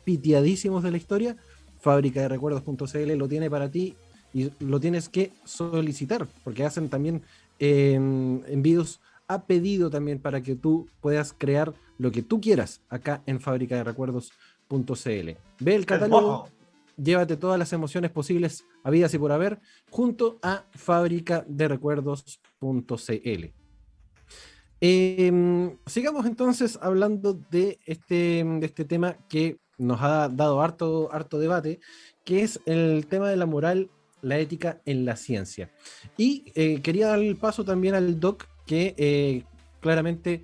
pitiadísimos de la historia, Fábrica de Recuerdos.cl lo tiene para ti y lo tienes que solicitar, porque hacen también envíos a pedido también para que tú puedas crear lo que tú quieras acá en Fábrica de Recuerdos.cl. Ve el catálogo, llévate todas las emociones posibles, habidas y por haber, junto a Fábrica de Recuerdos.cl. Sigamos entonces hablando de este tema que nos ha dado harto debate, que es el tema de la moral, la ética en la ciencia. Y quería dar el paso también al Doc, que claramente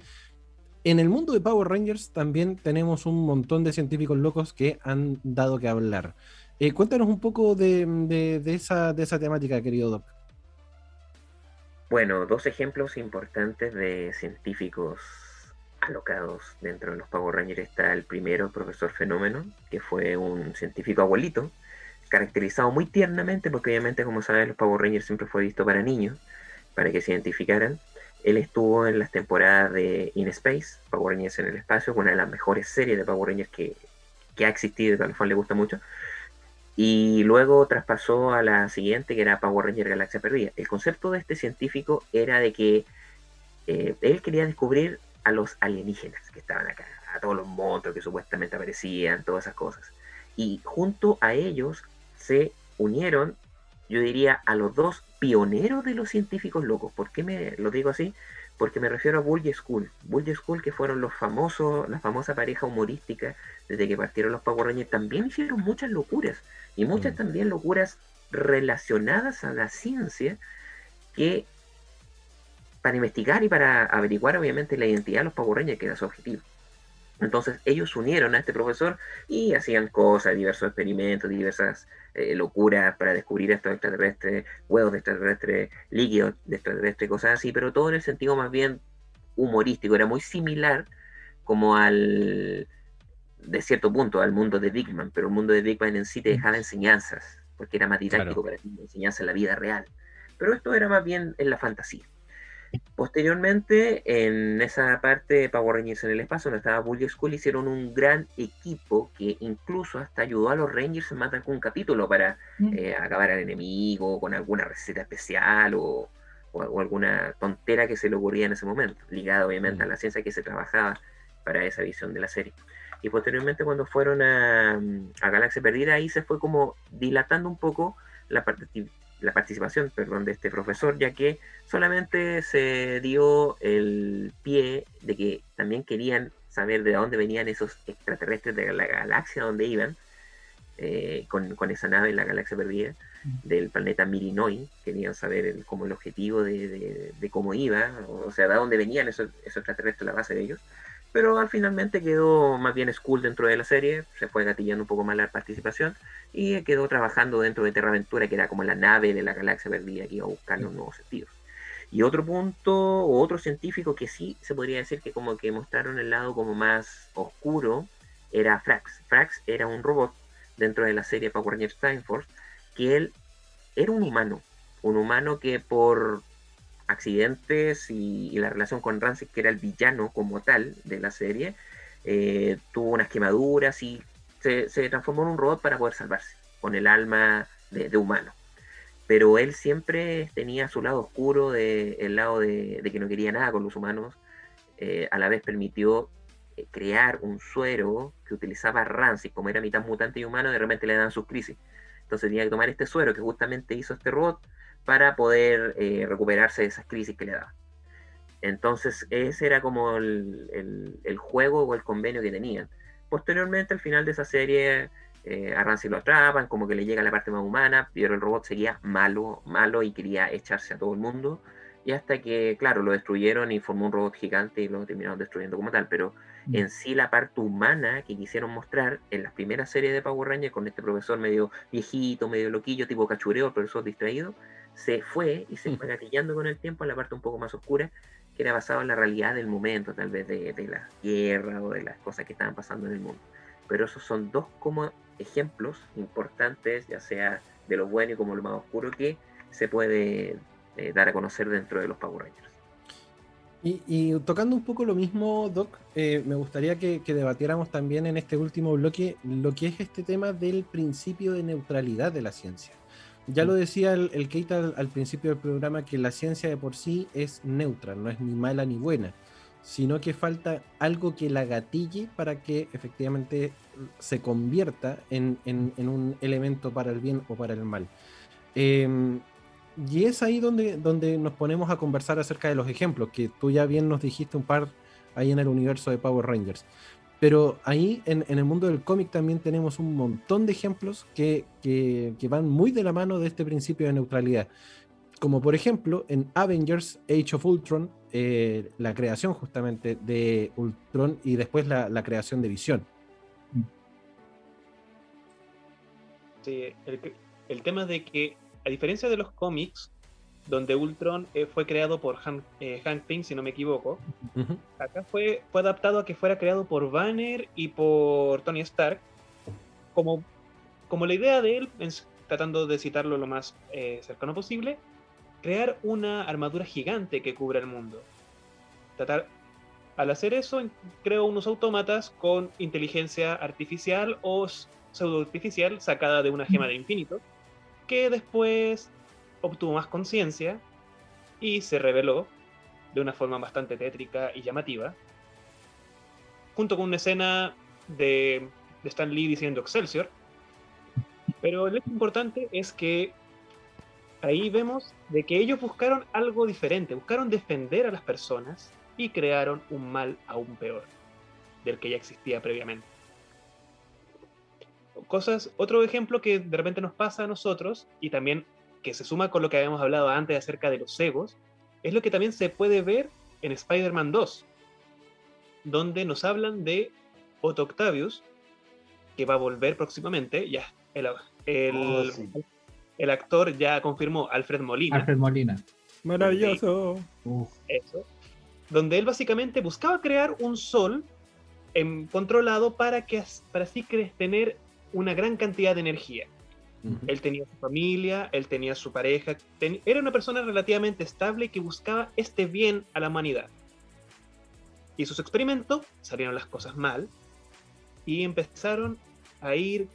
en el mundo de Power Rangers también tenemos un montón de científicos locos que han dado que hablar. Cuéntanos un poco de esa temática, querido Doc. Bueno, dos ejemplos importantes de científicos alocados dentro de los Power Rangers. Está el primero, el profesor Fenómeno, que fue un científico abuelito, caracterizado muy tiernamente, porque obviamente, como saben, los Power Rangers siempre fue visto para niños, para que se identificaran. Él estuvo en las temporadas de In Space, Power Rangers en el espacio, una de las mejores series de Power Rangers que ha existido y que a los fans les gusta mucho. Y luego traspasó a la siguiente, que era Power Ranger Galaxia Perdida. El concepto de este científico era de que él quería descubrir a los alienígenas que estaban acá, a todos los monstruos que supuestamente aparecían, todas esas cosas. Y junto a ellos se unieron, yo diría, a los dos pioneros de los científicos locos. ¿Por qué me lo digo así? porque me refiero a Bully School. Bully School, que fueron la famosa pareja humorística desde que partieron los Power Rangers, también hicieron muchas locuras, y muchas también locuras relacionadas a la ciencia, que para investigar y para averiguar obviamente la identidad de los Power Rangers, que era su objetivo. Entonces ellos unieron a este profesor y hacían cosas, diversos experimentos, diversas locuras para descubrir estos extraterrestres, huevos de extraterrestres, líquidos de extraterrestres, cosas así, pero todo en el sentido más bien humorístico. Era muy similar como de cierto punto, al mundo de Big Man, pero el mundo de Big Man en sí te dejaba enseñanzas, porque era más didáctico para ti, enseñanza en la vida real. Pero esto era más bien en la fantasía. Posteriormente, en esa parte de Power Rangers en el espacio, donde estaba Bully School, hicieron un gran equipo que incluso hasta ayudó a los Rangers en más de algún capítulo para acabar al enemigo con alguna receta especial o alguna tontera que se le ocurría en ese momento, ligada obviamente a la ciencia que se trabajaba para esa visión de la serie. Y posteriormente, cuando fueron a Galaxia Perdida, ahí se fue como dilatando un poco la participación de este profesor, ya que solamente se dio el pie de que también querían saber de dónde venían esos extraterrestres de la galaxia donde iban, con esa nave en la Galaxia Perdida, del planeta Mirinoi. Querían saber como el objetivo de cómo iba, o sea, de dónde venían esos extraterrestres, la base de ellos. Pero al finalmente quedó más bien Skull dentro de la serie, se fue gatillando un poco más la participación, y quedó trabajando dentro de Terra Aventura, que era como la nave de la Galaxia Perdida que iba a buscar los nuevos sentidos. Y otro punto, o otro científico que sí se podría decir que como que mostraron el lado como más oscuro, era Frax. Frax era un robot dentro de la serie Power Rangers Time Force, que él era un humano que por accidentes y la relación con Rancid, que era el villano como tal de la serie, tuvo unas quemaduras y se transformó en un robot para poder salvarse, con el alma de humano. Pero él siempre tenía su lado oscuro, el lado de que no quería nada con los humanos. A la vez permitió crear un suero que utilizaba Rancid, como era mitad mutante y humano, de repente le daban sus crisis. Entonces tenía que tomar este suero que justamente hizo este robot para poder recuperarse de esas crisis que le daban. Entonces ese era como el juego o el convenio que tenían. Posteriormente, al final de esa serie, a Rancid lo atrapan, como que le llega la parte más humana, pero el robot seguía malo y quería echarse a todo el mundo, y hasta que, claro, lo destruyeron y formó un robot gigante y lo terminaron destruyendo como tal. Pero en sí la parte humana que quisieron mostrar en las primeras series de Power Rangers, con este profesor medio viejito, medio loquillo, tipo cachureo, el profesor distraído, se fue gatillando con el tiempo a la parte un poco más oscura, que era basado en la realidad del momento, tal vez de la guerra o de las cosas que estaban pasando en el mundo. Pero esos son dos como ejemplos importantes, ya sea de lo bueno y como lo más oscuro, que se puede dar a conocer dentro de los Power Rangers. Y tocando un poco lo mismo, Doc, me gustaría que debatiéramos también en este último bloque lo que es este tema del principio de neutralidad de la ciencia. Ya lo decía el Keita al principio del programa, que la ciencia de por sí es neutra, no es ni mala ni buena, sino que falta algo que la gatille para que efectivamente se convierta en un elemento para el bien o para el mal. Y es ahí donde nos ponemos a conversar acerca de los ejemplos, que tú ya bien nos dijiste un par ahí en el universo de Power Rangers. Pero ahí en el mundo del cómic también tenemos un montón de ejemplos que van muy de la mano de este principio de neutralidad. Como por ejemplo en Avengers Age of Ultron, la creación justamente de Ultron y después la creación de Visión. Sí, el tema de que, a diferencia de los cómics, donde Ultron fue creado por Hank Pym, si no me equivoco, acá fue adaptado a que fuera creado por Banner y por Tony Stark, como la idea de él, tratando de citarlo lo más cercano posible, crear una armadura gigante que cubra el mundo. Al hacer eso, creó unos autómatas con inteligencia artificial o pseudo-artificial sacada de una gema de infinito, que después obtuvo más conciencia y se reveló de una forma bastante tétrica y llamativa, junto con una escena de Stan Lee diciendo Excelsior. Pero lo importante es que ahí vemos de que ellos buscaron algo diferente, buscaron defender a las personas y crearon un mal aún peor del que ya existía previamente. Otro ejemplo que de repente nos pasa a nosotros, y también que se suma con lo que habíamos hablado antes acerca de los egos, es lo que también se puede ver en Spider-Man 2, donde nos hablan de Otto Octavius, que va a volver próximamente, ya, el actor ya confirmó, Alfred Molina. Alfred Molina. Maravilloso. Eso. Donde él básicamente buscaba crear un sol controlado para así tener una gran cantidad de energía. Él tenía su familia, él tenía su pareja, era una persona relativamente estable que buscaba este bien a la humanidad. Y sus experimentos salieron las cosas mal y empezaron a ir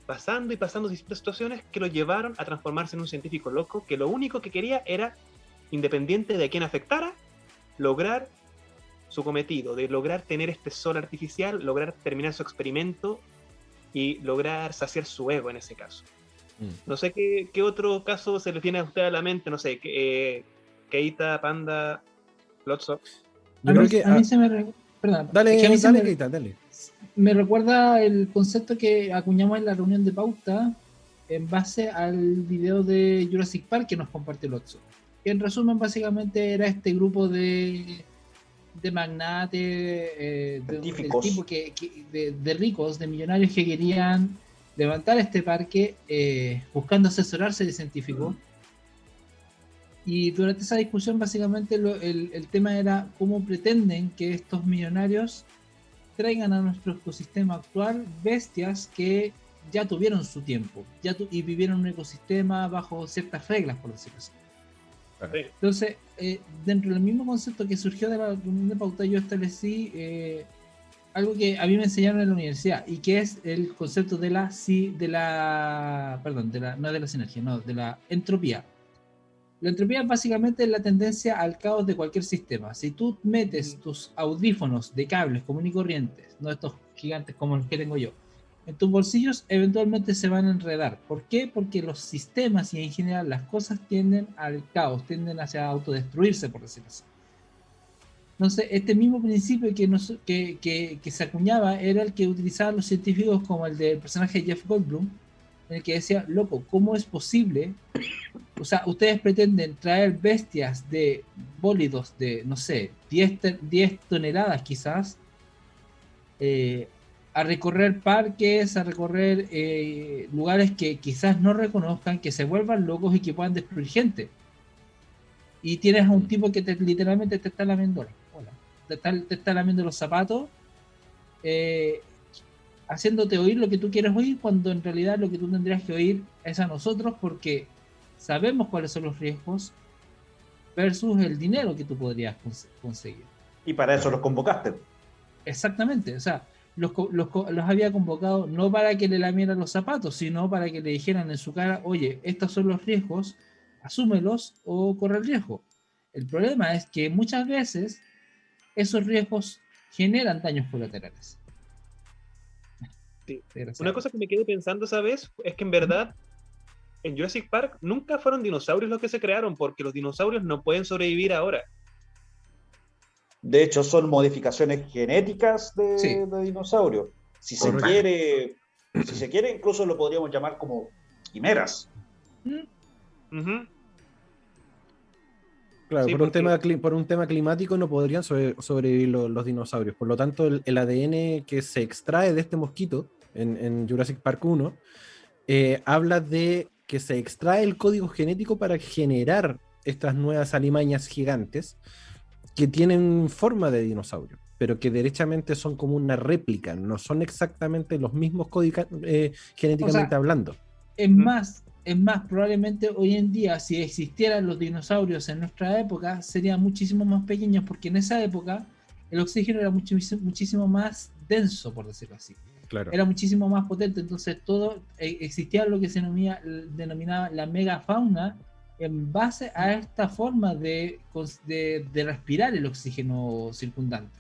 pasando distintas situaciones que lo llevaron a transformarse en un científico loco que lo único que quería era, independiente de quién afectara, lograr su cometido, de lograr tener este sol artificial, lograr terminar su experimento y lograr saciar su ego en ese caso. No sé qué otro caso se le tiene a usted a la mente, no sé, Keita, Panda, Lotso. Yo creo que a mí se me... Perdón, dale. Me recuerda el concepto que acuñamos en la reunión de pauta en base al video de Jurassic Park que nos compartió Lotso. En resumen, básicamente era este grupo de magnates, de ricos, de millonarios que querían levantar este parque buscando asesorarse de científicos. Y durante esa discusión básicamente el tema era cómo pretenden que estos millonarios traigan a nuestro ecosistema actual bestias que ya tuvieron su tiempo y vivieron un ecosistema bajo ciertas reglas, por decirlo así. Entonces, dentro del mismo concepto que surgió de la reunión de pauta, yo establecí algo que a mí me enseñaron en la universidad y que es el concepto de la entropía. La entropía básicamente es la tendencia al caos de cualquier sistema. Si tú metes tus audífonos de cables común y corrientes, no estos gigantes como los que tengo yo, en tus bolsillos, eventualmente se van a enredar. ¿Por qué? Porque los sistemas y en general las cosas tienden al caos, tienden hacia autodestruirse, por decirlo así. Entonces, este mismo principio que se acuñaba era el que utilizaban los científicos, como el del personaje de Jeff Goldblum, en el que decía, loco, ¿cómo es posible? O sea, ustedes pretenden traer bestias de bólidos de, no sé, 10 toneladas quizás, a recorrer parques, a recorrer lugares que quizás no reconozcan, que se vuelvan locos y que puedan destruir gente. Y tienes a un tipo que literalmente te está lamiendo te está lamiendo los zapatos, haciéndote oír lo que tú quieres oír, cuando en realidad lo que tú tendrías que oír es a nosotros, porque sabemos cuáles son los riesgos versus el dinero que tú podrías conseguir. Y para eso los convocaste. Exactamente, o sea, los había convocado no para que le lamieran los zapatos, sino para que le dijeran en su cara, oye, estos son los riesgos, asúmelos o corre el riesgo. El problema es que muchas veces esos riesgos generan daños colaterales. Sí. Una cosa que me quedé pensando esa vez es que en verdad en Jurassic Park nunca fueron dinosaurios los que se crearon, porque los dinosaurios no pueden sobrevivir ahora. De hecho, son modificaciones genéticas de dinosaurios. Si se quiere, incluso lo podríamos llamar como quimeras. Claro, sí, por un tema climático no podrían sobrevivir los dinosaurios. Por lo tanto, el ADN que se extrae de este mosquito en Jurassic Park 1 habla de que se extrae el código genético para generar estas nuevas alimañas gigantes que tienen forma de dinosaurio, pero que derechamente son como una réplica, no son exactamente los mismos códigos genéticamente hablando. Es más, probablemente hoy en día, si existieran los dinosaurios en nuestra época, serían muchísimo más pequeños, porque en esa época el oxígeno era muchísimo más denso, por decirlo así. Claro. Era muchísimo más potente, entonces existía lo que se denominaba la megafauna en base a esta forma de respirar el oxígeno circundante.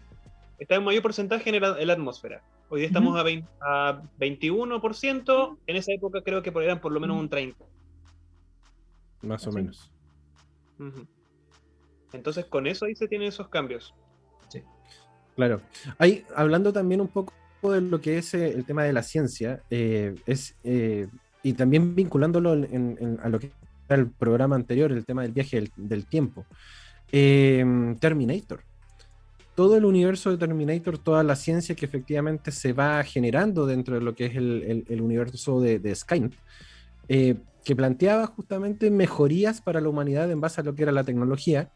Está en mayor porcentaje en la atmósfera. Hoy día estamos a 21%, en esa época creo que eran por lo menos un 30%. más o ¿Sí? menos. Ujú. Entonces con eso ahí se tienen esos cambios. Sí. Claro. Ahí, hablando también un poco de lo que es el tema de la ciencia, y también vinculándolo a lo que era el programa anterior, el tema del viaje del tiempo. Terminator. Todo el universo de Terminator, toda la ciencia que efectivamente se va generando dentro de lo que es el universo de Skynet, que planteaba justamente mejorías para la humanidad en base a lo que era la tecnología,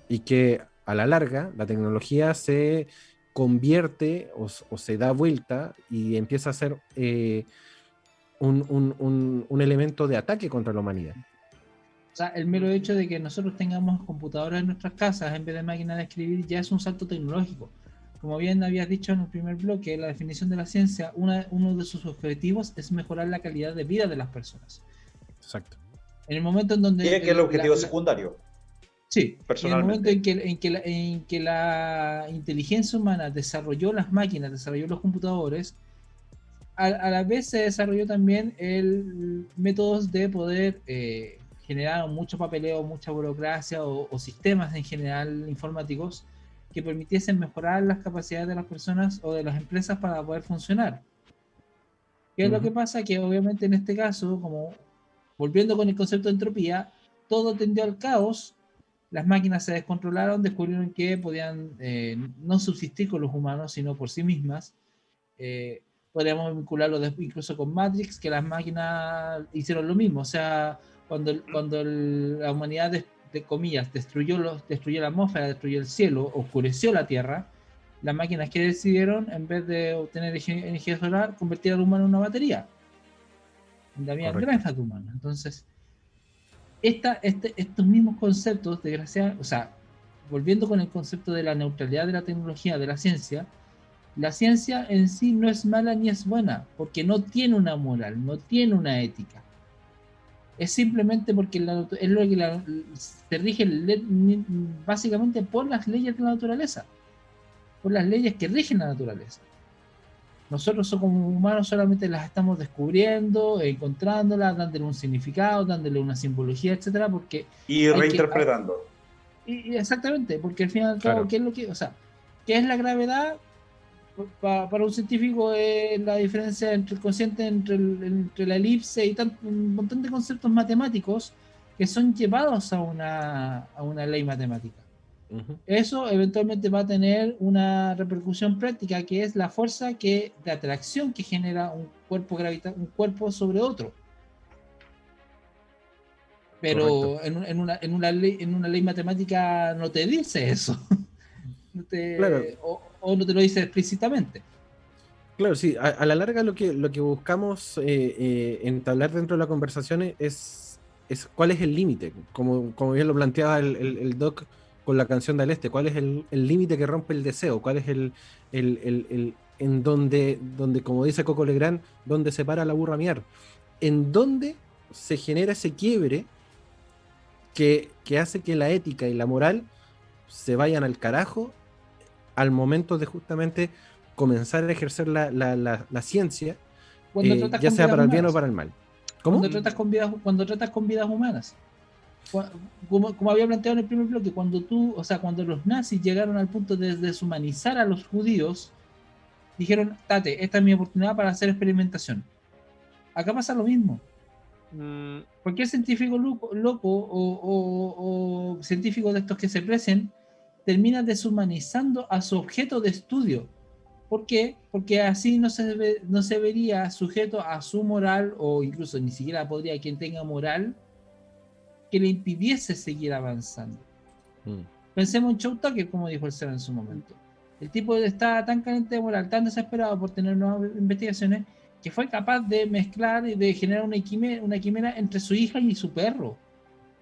y que a la larga la tecnología se convierte o se da vuelta y empieza a ser un elemento de ataque contra la humanidad. O sea, el mero hecho de que nosotros tengamos computadoras en nuestras casas en vez de máquinas de escribir ya es un salto tecnológico. Como bien habías dicho en el primer bloque, la definición de la ciencia, uno de sus objetivos es mejorar la calidad de vida de las personas. Exacto. En el momento en Y donde... es que el objetivo secundario, Sí, y en el momento personalmente. en que la inteligencia humana desarrolló las máquinas, desarrolló los computadores, a la vez se desarrolló también métodos de poder generar mucho papeleo, mucha burocracia o sistemas en general informáticos que permitiesen mejorar las capacidades de las personas o de las empresas para poder funcionar. ¿Qué es lo que pasa? Que obviamente en este caso, como volviendo con el concepto de entropía, todo tendió al caos, las máquinas se descontrolaron, descubrieron que podían no subsistir con los humanos, sino por sí mismas. Podríamos vincularlo incluso con Matrix, que las máquinas hicieron lo mismo. O sea, cuando la humanidad, de comillas, destruyó la atmósfera, destruyó el cielo, oscureció la Tierra, las máquinas que decidieron, en vez de obtener energía solar, convertir al humano en una batería, donde había Correcto. granjas de humanos. Entonces, estos mismos conceptos, desgraciadamente, o sea, volviendo con el concepto de la neutralidad de la tecnología, de la ciencia en sí no es mala ni es buena, porque no tiene una moral, no tiene una ética. Es simplemente porque es lo que se rige básicamente por las leyes de la naturaleza, por las leyes que rigen la naturaleza. Nosotros como humanos solamente las estamos descubriendo, encontrándolas, dándole un significado, dándole una simbología, etcétera, porque Y hay que... reinterpretando. Y exactamente, porque al fin y al cabo, Claro. ¿qué es lo que... O sea, ¿qué es la gravedad? Para un científico es la diferencia entre el consciente, entre la elipse y un montón de conceptos matemáticos que son llevados a una ley matemática. Uh-huh. Eso eventualmente va a tener una repercusión práctica, que es la fuerza de atracción que genera un cuerpo sobre otro. Pero en una ley matemática no te dice eso. Claro, O no te lo dice explícitamente. claro, sí. A la larga lo que buscamos entablar dentro de la conversación es cuál es el límite, como bien lo planteaba el Doc con la canción del Este, cuál es el límite que rompe el deseo, cuál es en donde, como dice Coco Legrand, donde se para la burra a miar, en donde se genera ese quiebre que hace que la ética y la moral se vayan al carajo al momento de justamente comenzar a ejercer la ciencia, Cuando tratas ya con sea vidas para el bien o humanas. para el mal. ¿Cómo? Cuando tratas con vidas humanas. Como había planteado en el primer bloque, cuando los nazis llegaron al punto de deshumanizar a los judíos, dijeron, tate, esta es mi oportunidad para hacer experimentación. Acá pasa lo mismo. Cualquier científico loco o científico de estos que se presen termina deshumanizando a su objeto de estudio. ¿Por qué? Porque así no se vería sujeto a su moral, o incluso ni siquiera podría quien tenga moral que le impidiese seguir avanzando. Pensemos en Joe Tucker, como dijo el Seba en su momento. El tipo estaba tan caliente de moral, tan desesperado por tener nuevas investigaciones, que fue capaz de mezclar y de generar una quimera entre su hija y su perro.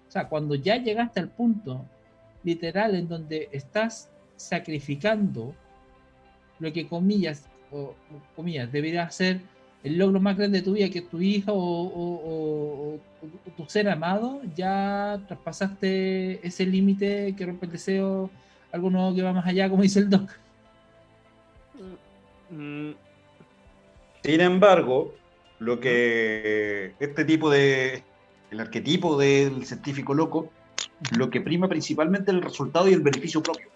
O sea, cuando ya llegaste al punto literal en donde estás sacrificando lo que comillas debería ser el logro más grande de tu vida, que tu hija o tu ser amado, ya traspasaste ese límite que rompe el deseo, algo nuevo que va más allá, como dice el Doc. Sin embargo, lo que este tipo de el arquetipo del científico loco, lo que prima principalmente es el resultado y el beneficio propio.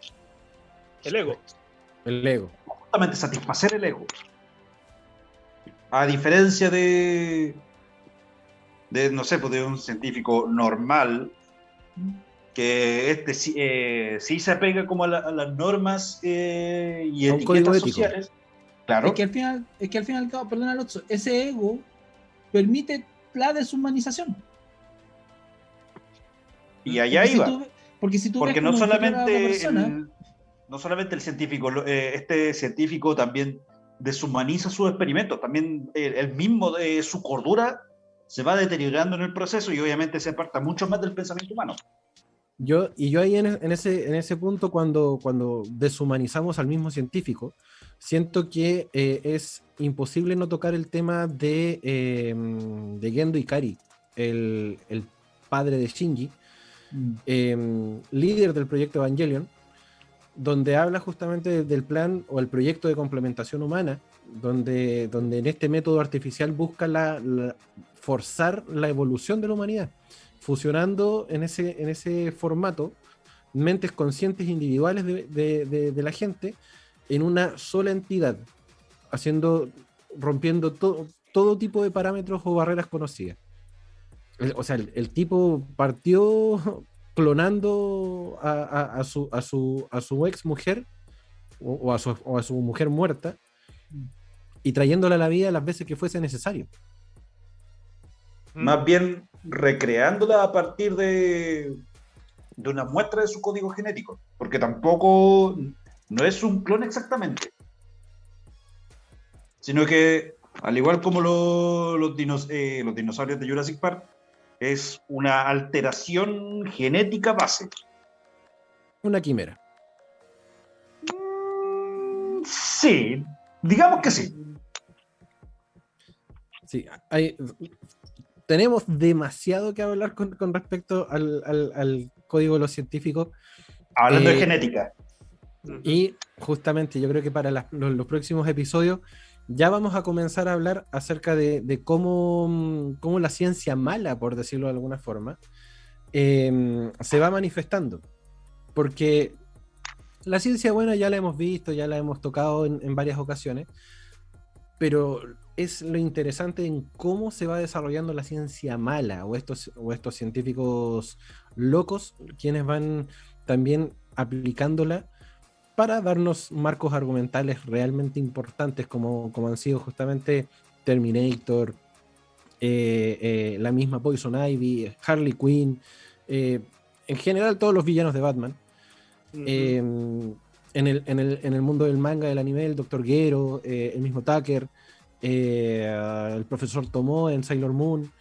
El ego. El ego. Justamente satisfacer el ego. A diferencia de no sé, pues de un científico normal, que sí se apega como a las normas y A un código etiquetas ético. sociales. Claro. Es que al final y al cabo, perdón, Alonso, ese ego permite la deshumanización. Y allá iba. Porque si tú Porque ves no como inferior a otra persona, no solamente el científico, este científico también deshumaniza sus experimentos, también el mismo de su cordura se va deteriorando en el proceso y obviamente se aparta mucho más del pensamiento humano. Yo ahí en ese punto, cuando deshumanizamos al mismo científico, siento que es imposible no tocar el tema de Gendo Ikari, el padre de Shinji, líder del proyecto Evangelion, donde habla justamente del plan o el proyecto de complementación humana, donde en este método artificial busca forzar la evolución de la humanidad, fusionando en ese formato mentes conscientes individuales de la gente en una sola entidad, rompiendo todo tipo de parámetros o barreras conocidas. O sea, el tipo partió clonando a su ex mujer o a su mujer muerta y trayéndola a la vida las veces que fuese necesario. Más bien recreándola a partir de una muestra de su código genético, porque tampoco no es un clon exactamente, sino que al igual como los dinosaurios de Jurassic Park, es una alteración genética base. Una quimera. Sí, digamos que sí. Sí, tenemos demasiado que hablar con respecto al código de los científicos. Hablando de genética. Y justamente yo creo que para los próximos episodios ya vamos a comenzar a hablar acerca de cómo la ciencia mala, por decirlo de alguna forma, se va manifestando. Porque la ciencia buena ya la hemos visto, ya la hemos tocado en varias ocasiones, pero es lo interesante en cómo se va desarrollando la ciencia mala o estos científicos locos, quienes van también aplicándola para darnos marcos argumentales realmente importantes como han sido justamente Terminator, la misma Poison Ivy, Harley Quinn, en general todos los villanos de Batman. En el mundo del manga, del anime, el Dr. Gero, el mismo Tucker, el profesor Tomoe en Sailor Moon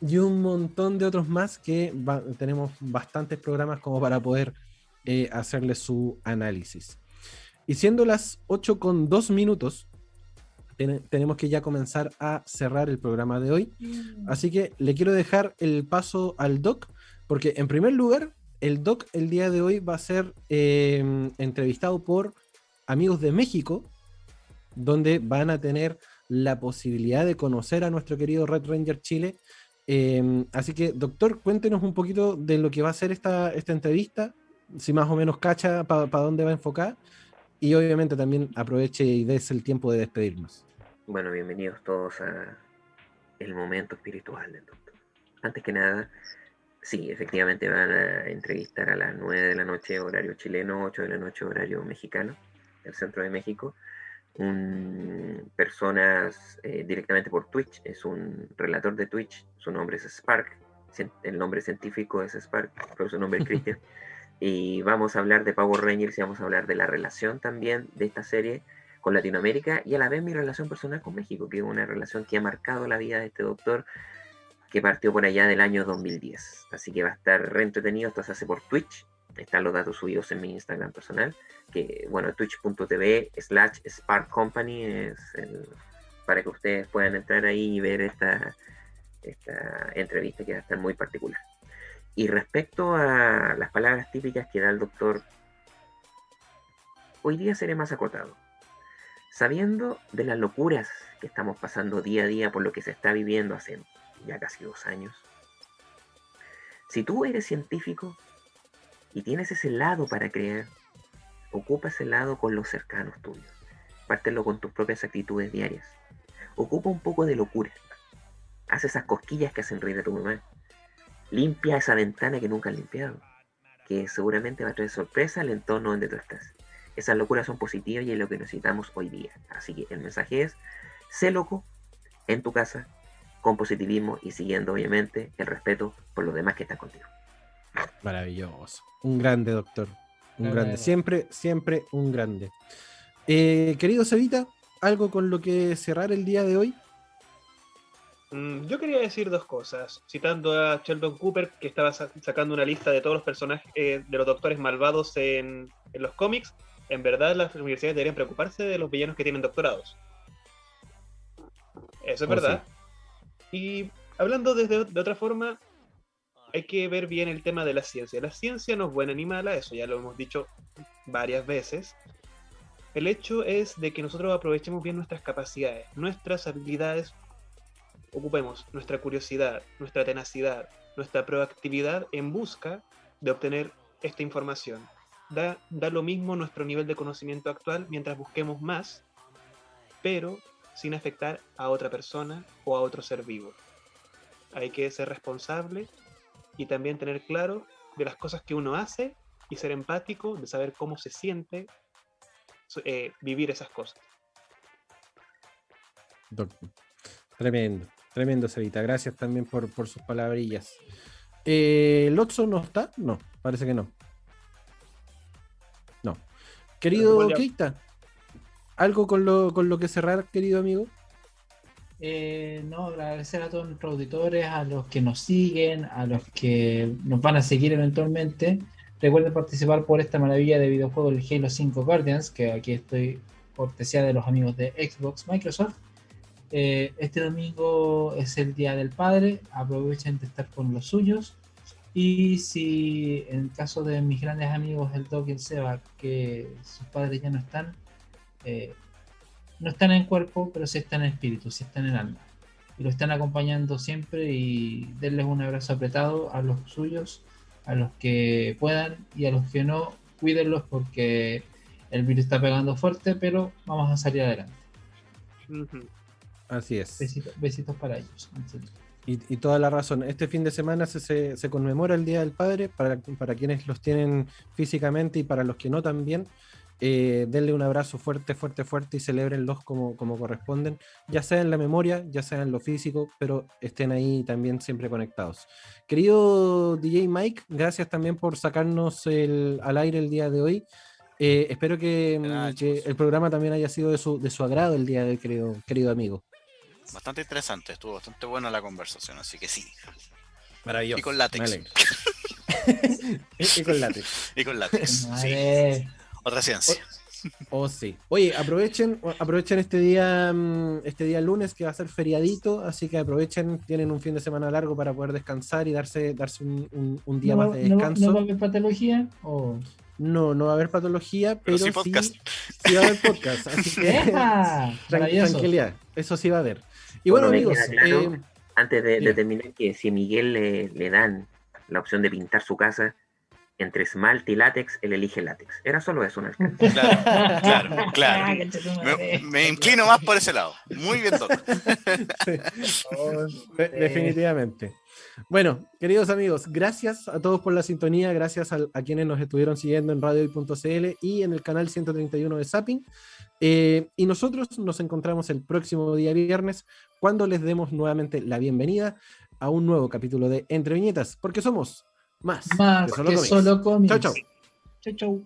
y un montón de otros más que tenemos bastantes programas como para poder hacerle su análisis. Y siendo las 8:02 tenemos que ya comenzar a cerrar el programa de hoy, así que le quiero dejar el paso al Doc, porque en primer lugar el Doc el día de hoy va a ser entrevistado por amigos de México, donde van a tener la posibilidad de conocer a nuestro querido Red Ranger Chile. Así que, doctor, cuéntenos un poquito de lo que va a ser esta entrevista, si más o menos cacha para dónde va a enfocar, y obviamente también aproveche y des el tiempo de despedirnos. Bueno, bienvenidos todos a el momento espiritual del doctor. Antes que nada, sí, efectivamente van a entrevistar a las 9 de la noche horario chileno, 8 de la noche horario mexicano, del centro de México. Personas directamente por Twitch, es un relator de Twitch, su nombre es Spark, el nombre científico es Spark, pero su nombre es Christian. Y vamos a hablar de Power Rangers y vamos a hablar de la relación también de esta serie con Latinoamérica y a la vez mi relación personal con México, que es una relación que ha marcado la vida de este doctor, que partió por allá del año 2010. Así que va a estar re entretenido. Esto se hace por Twitch. Están los datos subidos en mi Instagram personal, que bueno, twitch.tv/Spark Company para que ustedes puedan entrar ahí y ver esta entrevista, que va a estar muy particular. Y respecto a las palabras típicas que da el doctor, hoy día seré más acotado. Sabiendo de las locuras que estamos pasando día a día por lo que se está viviendo hace ya casi 2 años, Si tú eres científico y tienes ese lado para creer, ocupa ese lado con los cercanos tuyos. Pártelo con tus propias actitudes diarias. Ocupa un poco de locura. Haz esas cosquillas que hacen reír a tu mamá. Limpia esa ventana que nunca has limpiado, que seguramente va a traer sorpresa al entorno donde tú estás. Esas locuras son positivas y es lo que necesitamos hoy día. Así que el mensaje es, sé loco en tu casa, con positivismo y siguiendo obviamente el respeto por los demás que están contigo. Maravilloso. Un grande, doctor. Un Claro. grande. Siempre, siempre un grande. Querido Cevita, ¿algo con lo que cerrar el día de hoy? Yo quería decir dos cosas, citando a Sheldon Cooper, que estaba sacando una lista de todos los personajes de los doctores malvados en los cómics. En verdad, las universidades deberían preocuparse de los villanos que tienen doctorados. Eso es verdad. Y hablando de otra forma, hay que ver bien el tema de la ciencia. La ciencia no es buena ni mala, eso ya lo hemos dicho varias veces. El hecho es de que nosotros aprovechemos bien nuestras capacidades, nuestras habilidades. Ocupemos nuestra curiosidad, nuestra tenacidad, nuestra proactividad en busca de obtener esta información. Da lo mismo nuestro nivel de conocimiento actual mientras busquemos más, pero sin afectar a otra persona o a otro ser vivo. Hay que ser responsable y también tener claro de las cosas que uno hace y ser empático de saber cómo se siente vivir esas cosas. Doctor. Tremendo, tremendo, Cevita. Gracias también por sus palabrillas. ¿Lotso no está? No, parece que no. No. Querido Keita, ¿algo con lo que cerrar, querido amigo? No, agradecer a todos nuestros auditores, a los que nos siguen, a los que nos van a seguir eventualmente. Recuerden participar por esta maravilla de videojuego, el Halo 5 Guardians, que aquí estoy cortesía de los amigos de Xbox Microsoft. Este domingo es el Día del Padre, aprovechen de estar con los suyos. Y si en el caso de mis grandes amigos, el Doc y el Seba, que sus padres ya no están en cuerpo, pero sí están en espíritu, sí están en alma. Y lo están acompañando siempre y denles un abrazo apretado a los suyos, a los que puedan y a los que no, cuídenlos porque el virus está pegando fuerte, pero vamos a salir adelante. Uh-huh. Así es. Besitos para ellos. Y toda la razón. Este fin de semana se conmemora el Día del Padre para quienes los tienen físicamente y para los que no también. Denle un abrazo fuerte, fuerte, fuerte y celébrenlos como corresponden, ya sea en la memoria, ya sea en lo físico, pero estén ahí también siempre conectados. Querido DJ Mike, gracias también por sacarnos al aire el día de hoy. Espero que el programa también haya sido de su agrado el día de hoy, querido amigo. Bastante interesante, estuvo bastante buena la conversación, así que sí. Maravilloso. Y con látex. y con látex. Y con látex, sí. Otra ciencia. Sí. Oye, aprovechen este día lunes que va a ser feriadito, así que aprovechen, tienen un fin de semana largo para poder descansar y darse un día más de descanso. ¿No va a haber patología? No va a haber patología, pero sí podcast. Sí va a haber podcast. Así que tranquilidad, eso sí va a haber. Y bueno, amigos, claro, antes de terminar, que si a Miguel le dan la opción de pintar su casa entre esmalte y látex, él elige látex. Era solo eso, ¿no? Claro. Me inclino más por ese lado. Muy bien, Doc. Definitivamente. Bueno, queridos amigos, gracias a todos por la sintonía, gracias a quienes nos estuvieron siguiendo en radiohoy.cl y en el canal 131 de Zapping. Y nosotros nos encontramos el próximo día viernes, cuando les demos nuevamente la bienvenida a un nuevo capítulo de Entre Viñetas, porque somos más que solo cómics. Chau, chau. Chau.